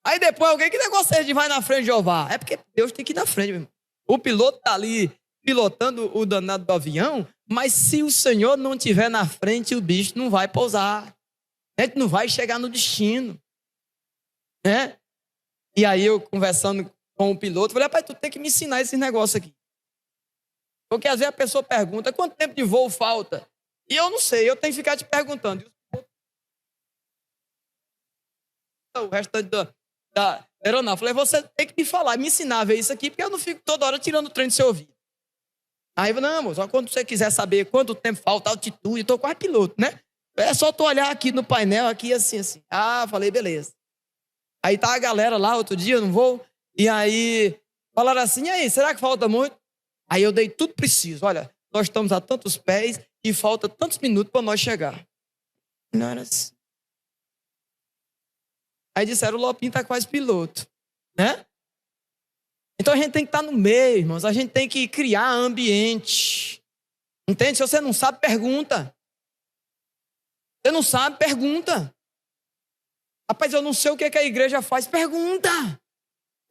Aí depois alguém, que negócio é de vai na frente, Jeová? É porque Deus tem que ir na frente, meu irmão. O piloto está ali pilotando o danado do avião, mas se o Senhor não estiver na frente, o bicho não vai pousar. A gente não vai chegar no destino. Né? E aí eu conversando com o piloto, falei, rapaz, tu tem que me ensinar esse negócio aqui. Porque às vezes a pessoa pergunta, quanto tempo de voo falta? E eu não sei, eu tenho que ficar te perguntando. O restante da aeronave. Falei, você tem que me falar, me ensinar a ver isso aqui, porque eu não fico toda hora tirando o trem do seu ouvido. Aí, não, só quando você quiser saber quanto tempo falta, altitude, eu tô quase piloto, né? É só tu olhar aqui no painel, aqui assim. Ah, falei, beleza. Aí tá a galera lá, outro dia, eu não vou. E aí, falaram assim, e aí, será que falta muito? Aí eu dei tudo preciso. Olha, nós estamos a tantos pés e falta tantos minutos para nós chegar. Não era assim. Aí disseram, o Lopinho está quase piloto, né? Então a gente tem que estar no meio, irmãos. A gente tem que criar ambiente. Entende? Se você não sabe, pergunta. Você não sabe? Pergunta. Rapaz, eu não sei o que a igreja faz. Pergunta.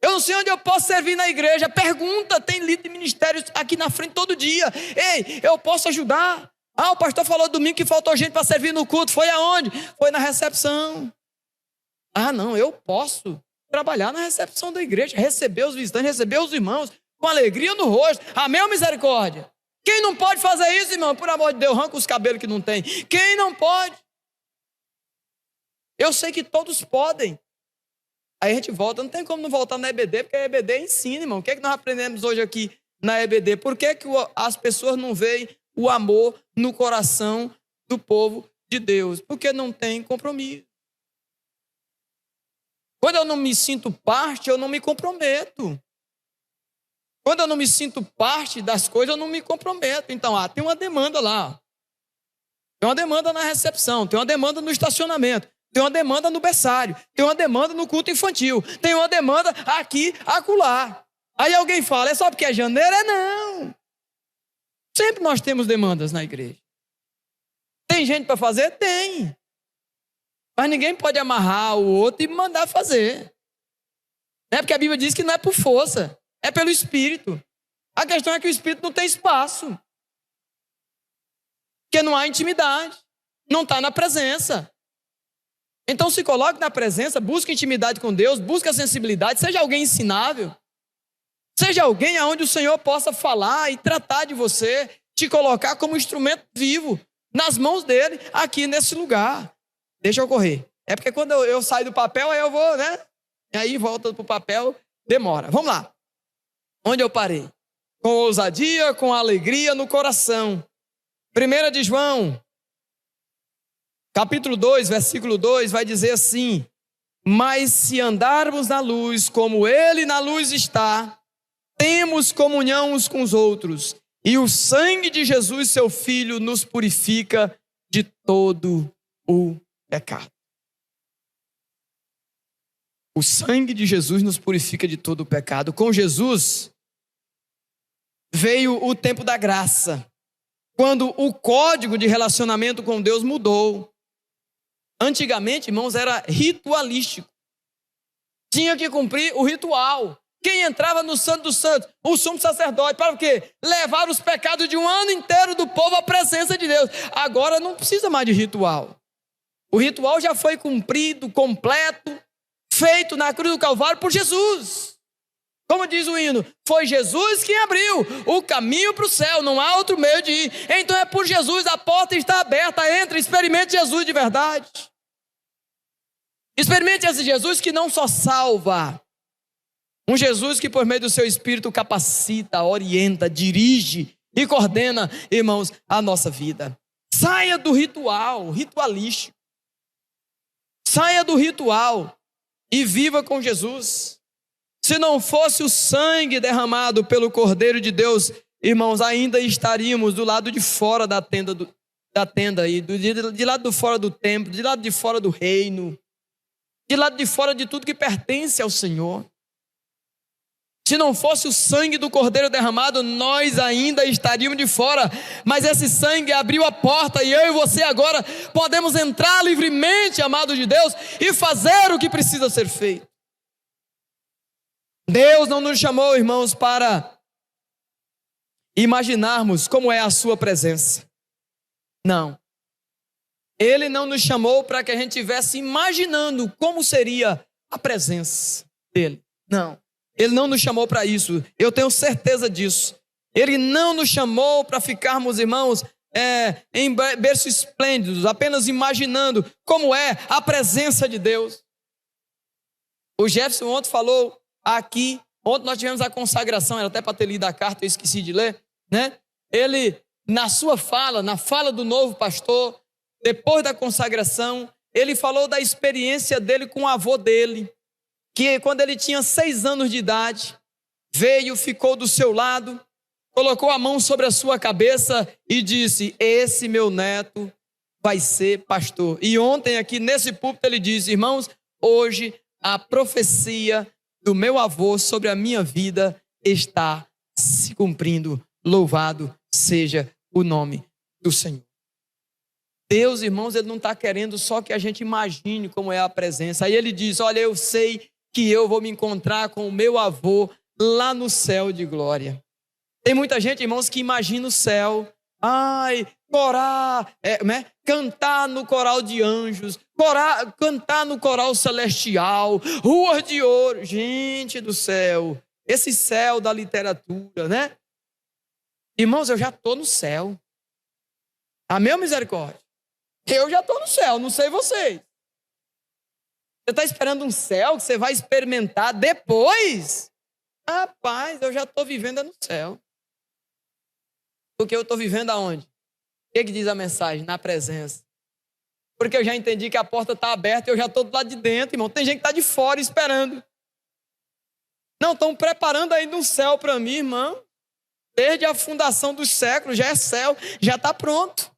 Eu não sei onde eu posso servir na igreja. Pergunta. Tem líder de ministérios aqui na frente todo dia. Ei, eu posso ajudar? O pastor falou domingo que faltou gente para servir no culto. Foi aonde? Foi na recepção. Não, eu posso trabalhar na recepção da igreja, receber os visitantes, receber os irmãos com alegria no rosto. Amém ou misericórdia? Quem não pode fazer isso, irmão? Por amor de Deus, arranca os cabelos que não tem. Quem não pode? Eu sei que todos podem. Aí a gente volta, não tem como não voltar na EBD, porque a EBD ensina, irmão. O que é que nós aprendemos hoje aqui na EBD? Por que as pessoas não veem o amor no coração do povo de Deus? Porque não tem compromisso. Quando eu não me sinto parte, eu não me comprometo. Quando eu não me sinto parte das coisas, eu não me comprometo. Então, tem uma demanda lá. Tem uma demanda na recepção, tem uma demanda no estacionamento, tem uma demanda no berçário, tem uma demanda no culto infantil, tem uma demanda aqui, acolá. Aí alguém fala, é só porque é janeiro? Não. Sempre nós temos demandas na igreja. Tem gente para fazer? Tem. Mas ninguém pode amarrar o outro e mandar fazer. Porque a Bíblia diz que não é por força, é pelo Espírito. A questão é que o Espírito não tem espaço. Porque não há intimidade. Não está na presença. Então se coloque na presença, busque intimidade com Deus, busque a sensibilidade, seja alguém ensinável. Seja alguém aonde o Senhor possa falar e tratar de você, te colocar como instrumento vivo nas mãos dele, aqui nesse lugar. Deixa eu correr. É porque quando eu saio do papel, aí eu vou, né? E aí volta para o papel, demora. Vamos lá. Onde eu parei? Com ousadia, com alegria no coração. 1 de João, capítulo 2, versículo 2, vai dizer assim: mas se andarmos na luz, como ele na luz está, temos comunhão uns com os outros, e o sangue de Jesus, seu Filho, nos purifica de todo o pecado. O sangue de Jesus nos purifica de todo o pecado. Com Jesus veio o tempo da graça, quando o código de relacionamento com Deus mudou. Antigamente, irmãos, era ritualístico. Tinha que cumprir o ritual. Quem entrava no Santo dos Santos? O sumo sacerdote. Para o quê? Levar os pecados de um ano inteiro do povo à presença de Deus. Agora não precisa mais de ritual. O ritual já foi cumprido, completo, feito na cruz do Calvário por Jesus. Como diz o hino, foi Jesus quem abriu o caminho para o céu, não há outro meio de ir. Então é por Jesus, a porta está aberta, entre, experimente Jesus de verdade. Experimente esse Jesus que não só salva, um Jesus que por meio do seu Espírito capacita, orienta, dirige e coordena, irmãos, a nossa vida. Saia do ritual, ritualístico. Saia do ritual e viva com Jesus. Se não fosse o sangue derramado pelo Cordeiro de Deus, irmãos, ainda estaríamos do lado de fora da tenda, de lado de fora do templo, de lado de fora do reino, de lado de fora de tudo que pertence ao Senhor. Se não fosse o sangue do Cordeiro derramado, nós ainda estaríamos de fora. Mas esse sangue abriu a porta e eu e você agora podemos entrar livremente, amados de Deus, e fazer o que precisa ser feito. Deus não nos chamou, irmãos, para imaginarmos como é a sua presença. Não. Ele não nos chamou para que a gente estivesse imaginando como seria a presença dele. Não. Ele não nos chamou para isso. Eu tenho certeza disso. Ele não nos chamou para ficarmos, irmãos, em berços esplêndidos, apenas imaginando como é a presença de Deus. O Jefferson ontem falou aqui, ontem nós tivemos a consagração, era até para ter lido a carta, eu esqueci de ler, né? Ele, na sua fala, na fala do novo pastor, depois da consagração, ele falou da experiência dele com o avô dele, que quando ele tinha 6 anos de idade, veio, ficou do seu lado, colocou a mão sobre a sua cabeça e disse: esse meu neto vai ser pastor. E ontem aqui nesse púlpito ele disse: irmãos, hoje a profecia do meu avô sobre a minha vida está se cumprindo. Louvado seja o nome do Senhor. Deus, irmãos, Ele não está querendo só que a gente imagine como é a presença. Aí Ele diz, olha, eu sei que eu vou me encontrar com o meu avô lá no céu de glória. Tem muita gente, irmãos, que imagina o céu. Ai, orar, cantar no coral de anjos, cantar no coral celestial, ruas de ouro. Gente do céu, esse céu da literatura, né? Irmãos, eu já estou no céu. Amém, misericórdia? Eu já estou no céu, não sei vocês. Você está esperando um céu que você vai experimentar depois? Rapaz, eu já estou vivendo no céu. Porque eu estou vivendo aonde? O que diz a mensagem? Na presença. Porque eu já entendi que a porta está aberta e eu já estou do lado de dentro, irmão. Tem gente que está de fora esperando. Não, estão preparando ainda um céu para mim, irmão. Desde a fundação dos séculos, já é céu, já está pronto.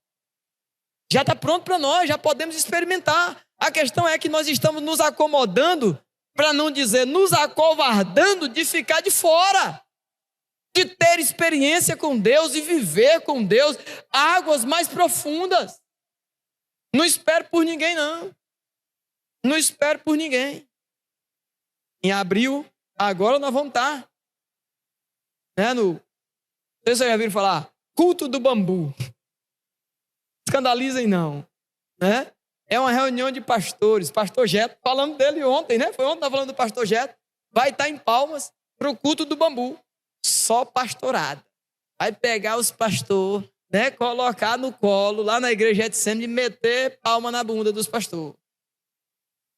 Já está pronto para nós, já podemos experimentar. A questão é que nós estamos nos acomodando, para não dizer nos acovardando de ficar de fora. De ter experiência com Deus e viver com Deus águas mais profundas. Não espero por ninguém, não. Não espero por ninguém. Em abril, agora nós vamos estar. Não sei se vocês já viram falar, culto do bambu. Escandalizem não. Né? É uma reunião de pastores. Pastor Jeto, falando dele ontem, né? Foi ontem que nós falando do pastor Jeto. Vai estar em Palmas para o culto do bambu. Só pastorada. Vai pegar os pastores, né? Colocar no colo, lá na igreja de Getsemane, e meter palma na bunda dos pastores.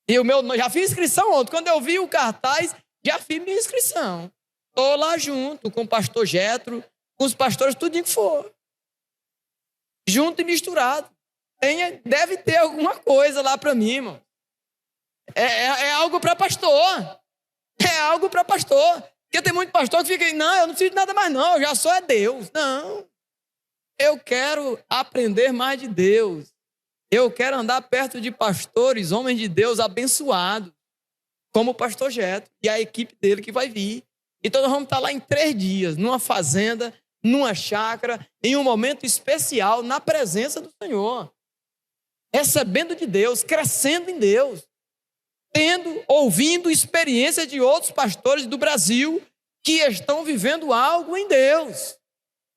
E já fiz inscrição ontem. Quando eu vi o cartaz, já fiz minha inscrição. Estou lá junto com o pastor Jetro, com os pastores, tudinho que for. Junto e misturado. Deve ter alguma coisa lá para mim, irmão. É algo para pastor. É algo para pastor. Porque tem muito pastor que fica aí, não, eu não preciso de nada mais não, eu já sou Deus. Não. Eu quero aprender mais de Deus. Eu quero andar perto de pastores, homens de Deus abençoados, como o pastor Jeto e a equipe dele que vai vir. Então nós vamos estar lá em 3 dias, numa fazenda, numa chácara, em um momento especial, na presença do Senhor. Recebendo de Deus, crescendo em Deus. Ouvindo experiência de outros pastores do Brasil que estão vivendo algo em Deus.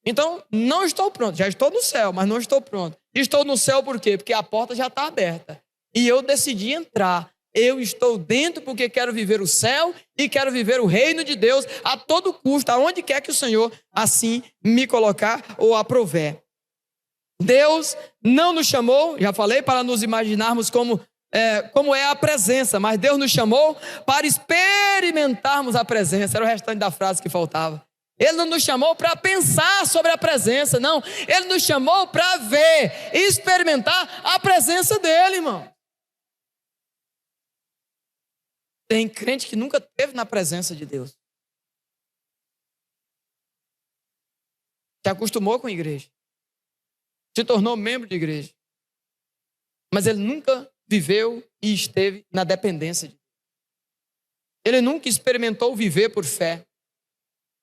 Então, não estou pronto. Já estou no céu, mas não estou pronto. Estou no céu por quê? Porque a porta já está aberta. E eu decidi entrar. Eu estou dentro porque quero viver o céu e quero viver o reino de Deus a todo custo, aonde quer que o Senhor assim me colocar ou aprover. Deus não nos chamou, já falei, para nos imaginarmos como é a presença, mas Deus nos chamou para experimentarmos a presença. Era o restante da frase que faltava. Ele não nos chamou para pensar sobre a presença, não. Ele nos chamou para ver, experimentar a presença dele, irmão. Tem crente que nunca esteve na presença de Deus. Se acostumou com a igreja. Se tornou membro de igreja. Mas ele nunca viveu e esteve na dependência de Deus. Ele nunca experimentou viver por fé.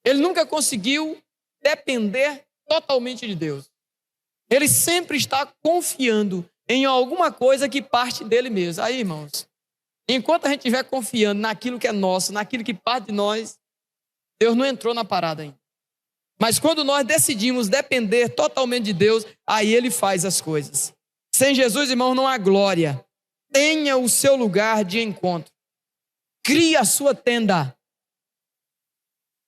Ele nunca conseguiu depender totalmente de Deus. Ele sempre está confiando em alguma coisa que parte dele mesmo. Aí, irmãos, enquanto a gente estiver confiando naquilo que é nosso, naquilo que parte de nós, Deus não entrou na parada ainda. Mas quando nós decidimos depender totalmente de Deus, aí Ele faz as coisas. Sem Jesus, irmão, não há glória. Tenha o seu lugar de encontro. Crie a sua tenda.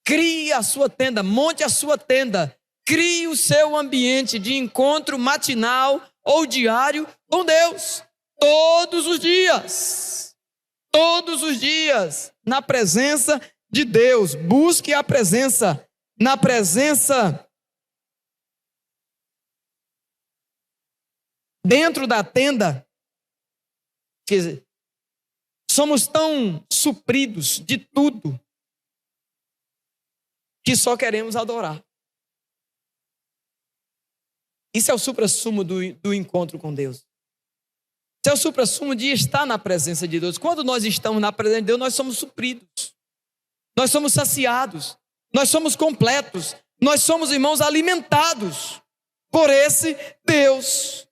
Crie a sua tenda, monte a sua tenda. Crie o seu ambiente de encontro matinal ou diário com Deus. Todos os dias. Todos os dias. Na presença de Deus. Busque a presença. Na presença. Dentro da tenda. Quer dizer, somos tão supridos de tudo que só queremos adorar. Isso é o suprassumo do encontro com Deus. Isso é o suprassumo de estar na presença de Deus. Quando nós estamos na presença de Deus, nós somos supridos. Nós somos saciados. Nós somos completos. Nós somos, irmãos, alimentados por esse Deus.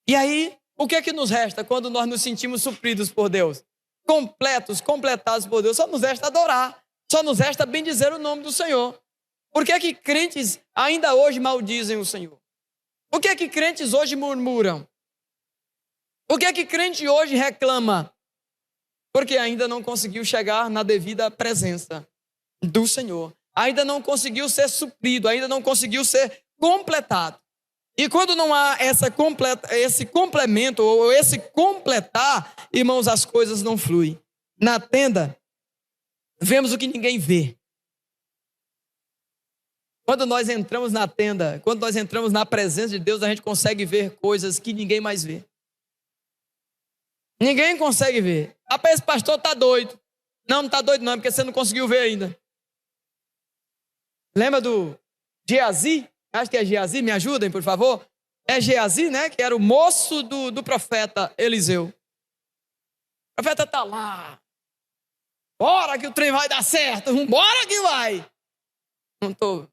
E aí, o que é que nos resta quando nós nos sentimos supridos por Deus? Completos, completados por Deus. Só nos resta adorar. Só nos resta bendizer o nome do Senhor. Por que é que crentes ainda hoje maldizem o Senhor? Por que é que crentes hoje murmuram? Por que é que crente hoje reclama? Porque ainda não conseguiu chegar na devida presença do Senhor. Ainda não conseguiu ser suprido, ainda não conseguiu ser completado. E quando não há esse complemento ou esse completar, irmãos, as coisas não fluem. Na tenda, vemos o que ninguém vê. Quando nós entramos na tenda, quando nós entramos na presença de Deus, a gente consegue ver coisas que ninguém mais vê. Ninguém consegue ver. Rapaz, esse pastor está doido. Não está doido não, porque você não conseguiu ver ainda. Lembra do Geazi? Acho que é Geazi, me ajudem, por favor. É Geazi, né? Que era o moço do profeta Eliseu. O profeta está lá. Bora que o trem vai dar certo. Vambora que vai. Não estou.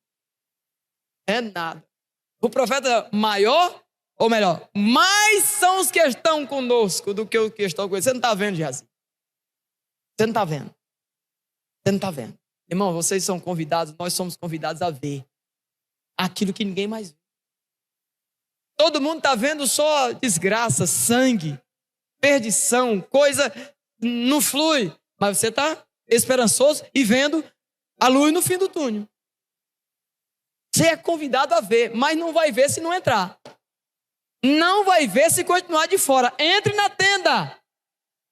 É nada. O profeta maior, ou melhor, mais são os que estão conosco do que os que estão com ele. Você não está vendo, Geazi? Você não está vendo. Você não está vendo. Irmão, vocês são convidados, nós somos convidados a ver aquilo que ninguém mais vê. Todo mundo está vendo só desgraça, sangue, perdição, coisa não flui. Mas você está esperançoso e vendo a luz no fim do túnel. Você é convidado a ver, mas não vai ver se não entrar. Não vai ver se continuar de fora. Entre na tenda.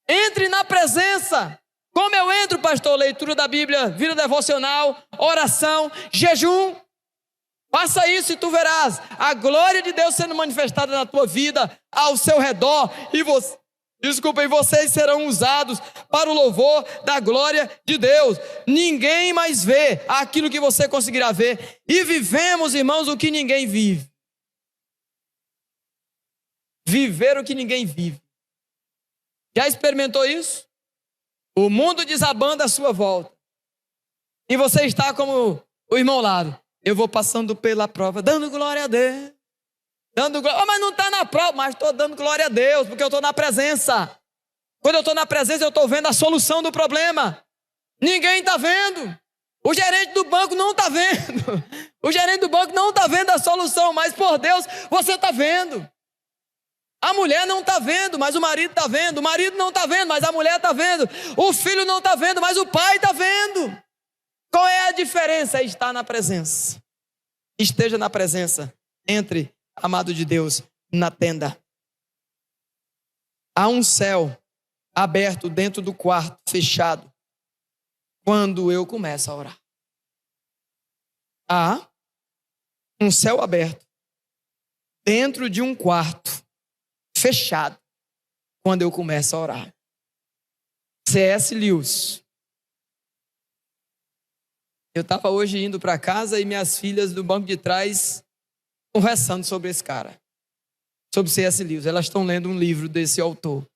Entre na presença. Como eu entro, pastor? Leitura da Bíblia, vida devocional, oração, jejum. Faça isso e tu verás a glória de Deus sendo manifestada na tua vida, ao seu redor. E vocês serão usados para o louvor da glória de Deus. Ninguém mais vê aquilo que você conseguirá ver. E vivemos, irmãos, o que ninguém vive. Viver o que ninguém vive. Já experimentou isso? O mundo desabando à sua volta. E você está como o irmão Laro. Eu vou passando pela prova, dando glória a Deus. Dando glória. Oh, mas não está na prova, mas estou dando glória a Deus, porque eu estou na presença. Quando eu estou na presença, eu estou vendo a solução do problema. Ninguém está vendo. O gerente do banco não está vendo. O gerente do banco não está vendo a solução, mas por Deus, você está vendo. A mulher não está vendo, mas o marido está vendo. O marido não está vendo, mas a mulher está vendo. O filho não está vendo, mas o pai está vendo. Qual é a diferença? É estar na presença. Esteja na presença. Entre, amado de Deus, na tenda. Há um céu aberto dentro do quarto, fechado, quando eu começo a orar. Há um céu aberto dentro de um quarto, fechado, quando eu começo a orar. C.S. Lewis. Eu estava hoje indo para casa e minhas filhas do banco de trás conversando sobre esse cara, sobre C.S. Lewis. Elas estão lendo um livro desse autor.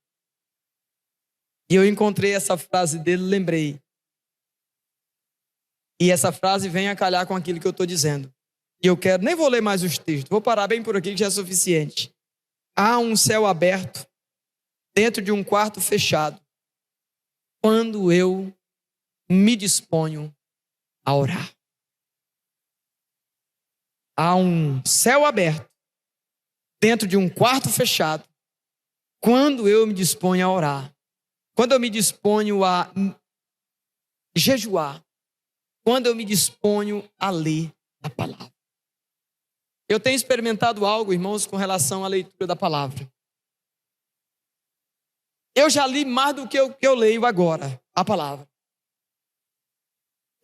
E eu encontrei essa frase dele, lembrei. E essa frase vem a calhar com aquilo que eu estou dizendo. E eu quero, nem vou ler mais os textos, vou parar bem por aqui que já é suficiente. Há um céu aberto dentro de um quarto fechado quando eu me disponho a orar. Há um céu aberto dentro de um quarto fechado quando eu me disponho a orar. Quando eu me disponho a jejuar. Quando eu me disponho a ler a palavra. Eu tenho experimentado algo, irmãos, com relação à leitura da palavra. Eu já li mais do que eu leio agora, a palavra.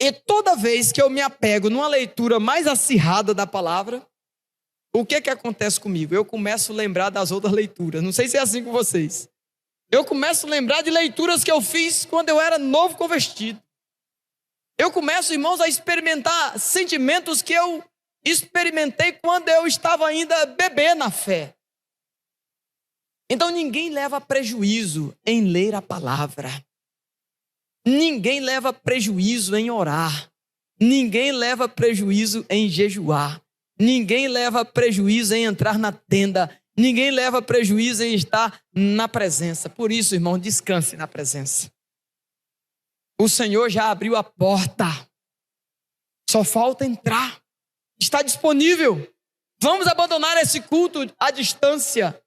E toda vez que eu me apego numa leitura mais acirrada da palavra, o que acontece comigo? Eu começo a lembrar das outras leituras. Não sei se é assim com vocês. Eu começo a lembrar de leituras que eu fiz quando eu era novo convertido. Eu começo, irmãos, a experimentar sentimentos que eu experimentei quando eu estava ainda bebê na fé. Então ninguém leva prejuízo em ler a palavra. Ninguém leva prejuízo em orar. Ninguém leva prejuízo em jejuar. Ninguém leva prejuízo em entrar na tenda Ninguém leva prejuízo em estar na presença. Por isso, irmão, descanse na presença. O Senhor já abriu a porta. Só falta entrar. Está disponível. Vamos abandonar esse culto à distância.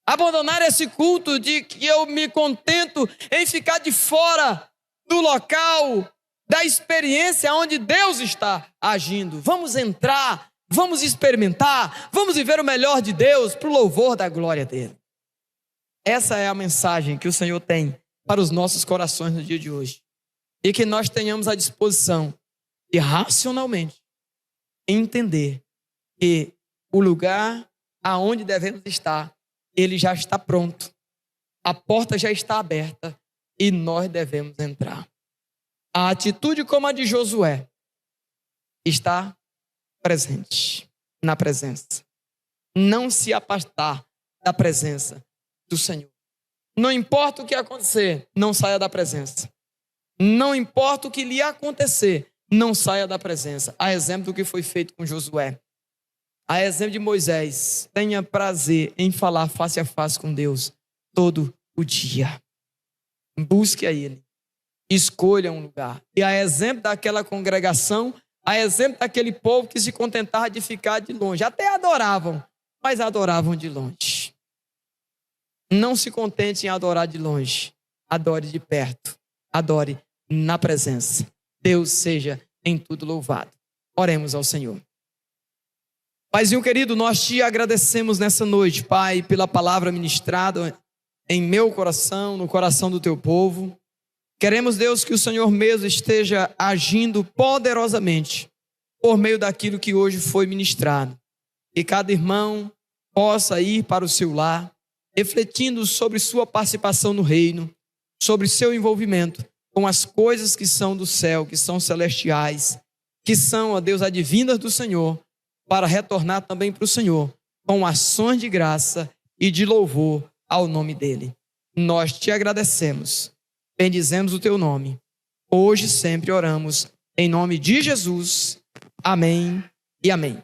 Abandonar esse culto de que eu me contento em ficar de fora do local, da experiência onde Deus está agindo. Vamos entrar, vamos experimentar, vamos viver o melhor de Deus para o louvor da glória dele. Essa é a mensagem que o Senhor tem para os nossos corações no dia de hoje. E que nós tenhamos a disposição de racionalmente entender que o lugar aonde devemos estar, ele já está pronto. A porta já está aberta e nós devemos entrar. A atitude como a de Josué está presente na presença. Não se afastar da presença do Senhor. Não importa o que acontecer, não saia da presença. Não importa o que lhe acontecer, não saia da presença. A exemplo do que foi feito com Josué. A exemplo de Moisés, tenha prazer em falar face a face com Deus todo o dia. Busque a Ele. Escolha um lugar. E a exemplo daquela congregação, a exemplo daquele povo que se contentava de ficar de longe. Até adoravam, mas adoravam de longe. Não se contente em adorar de longe. Adore de perto. Adore na presença. Deus seja em tudo louvado. Oremos ao Senhor. Paizinho querido, nós te agradecemos nessa noite, Pai, pela palavra ministrada em meu coração, no coração do teu povo. Queremos, Deus, que o Senhor mesmo esteja agindo poderosamente por meio daquilo que hoje foi ministrado. Que cada irmão possa ir para o seu lar, refletindo sobre sua participação no reino, sobre seu envolvimento com as coisas que são do céu, que são celestiais, que são, ó Deus, advindas do Senhor, para retornar também para o Senhor, com ações de graça e de louvor ao nome dEle. Nós te agradecemos, bendizemos o teu nome. Hoje e sempre oramos, em nome de Jesus. Amém e amém.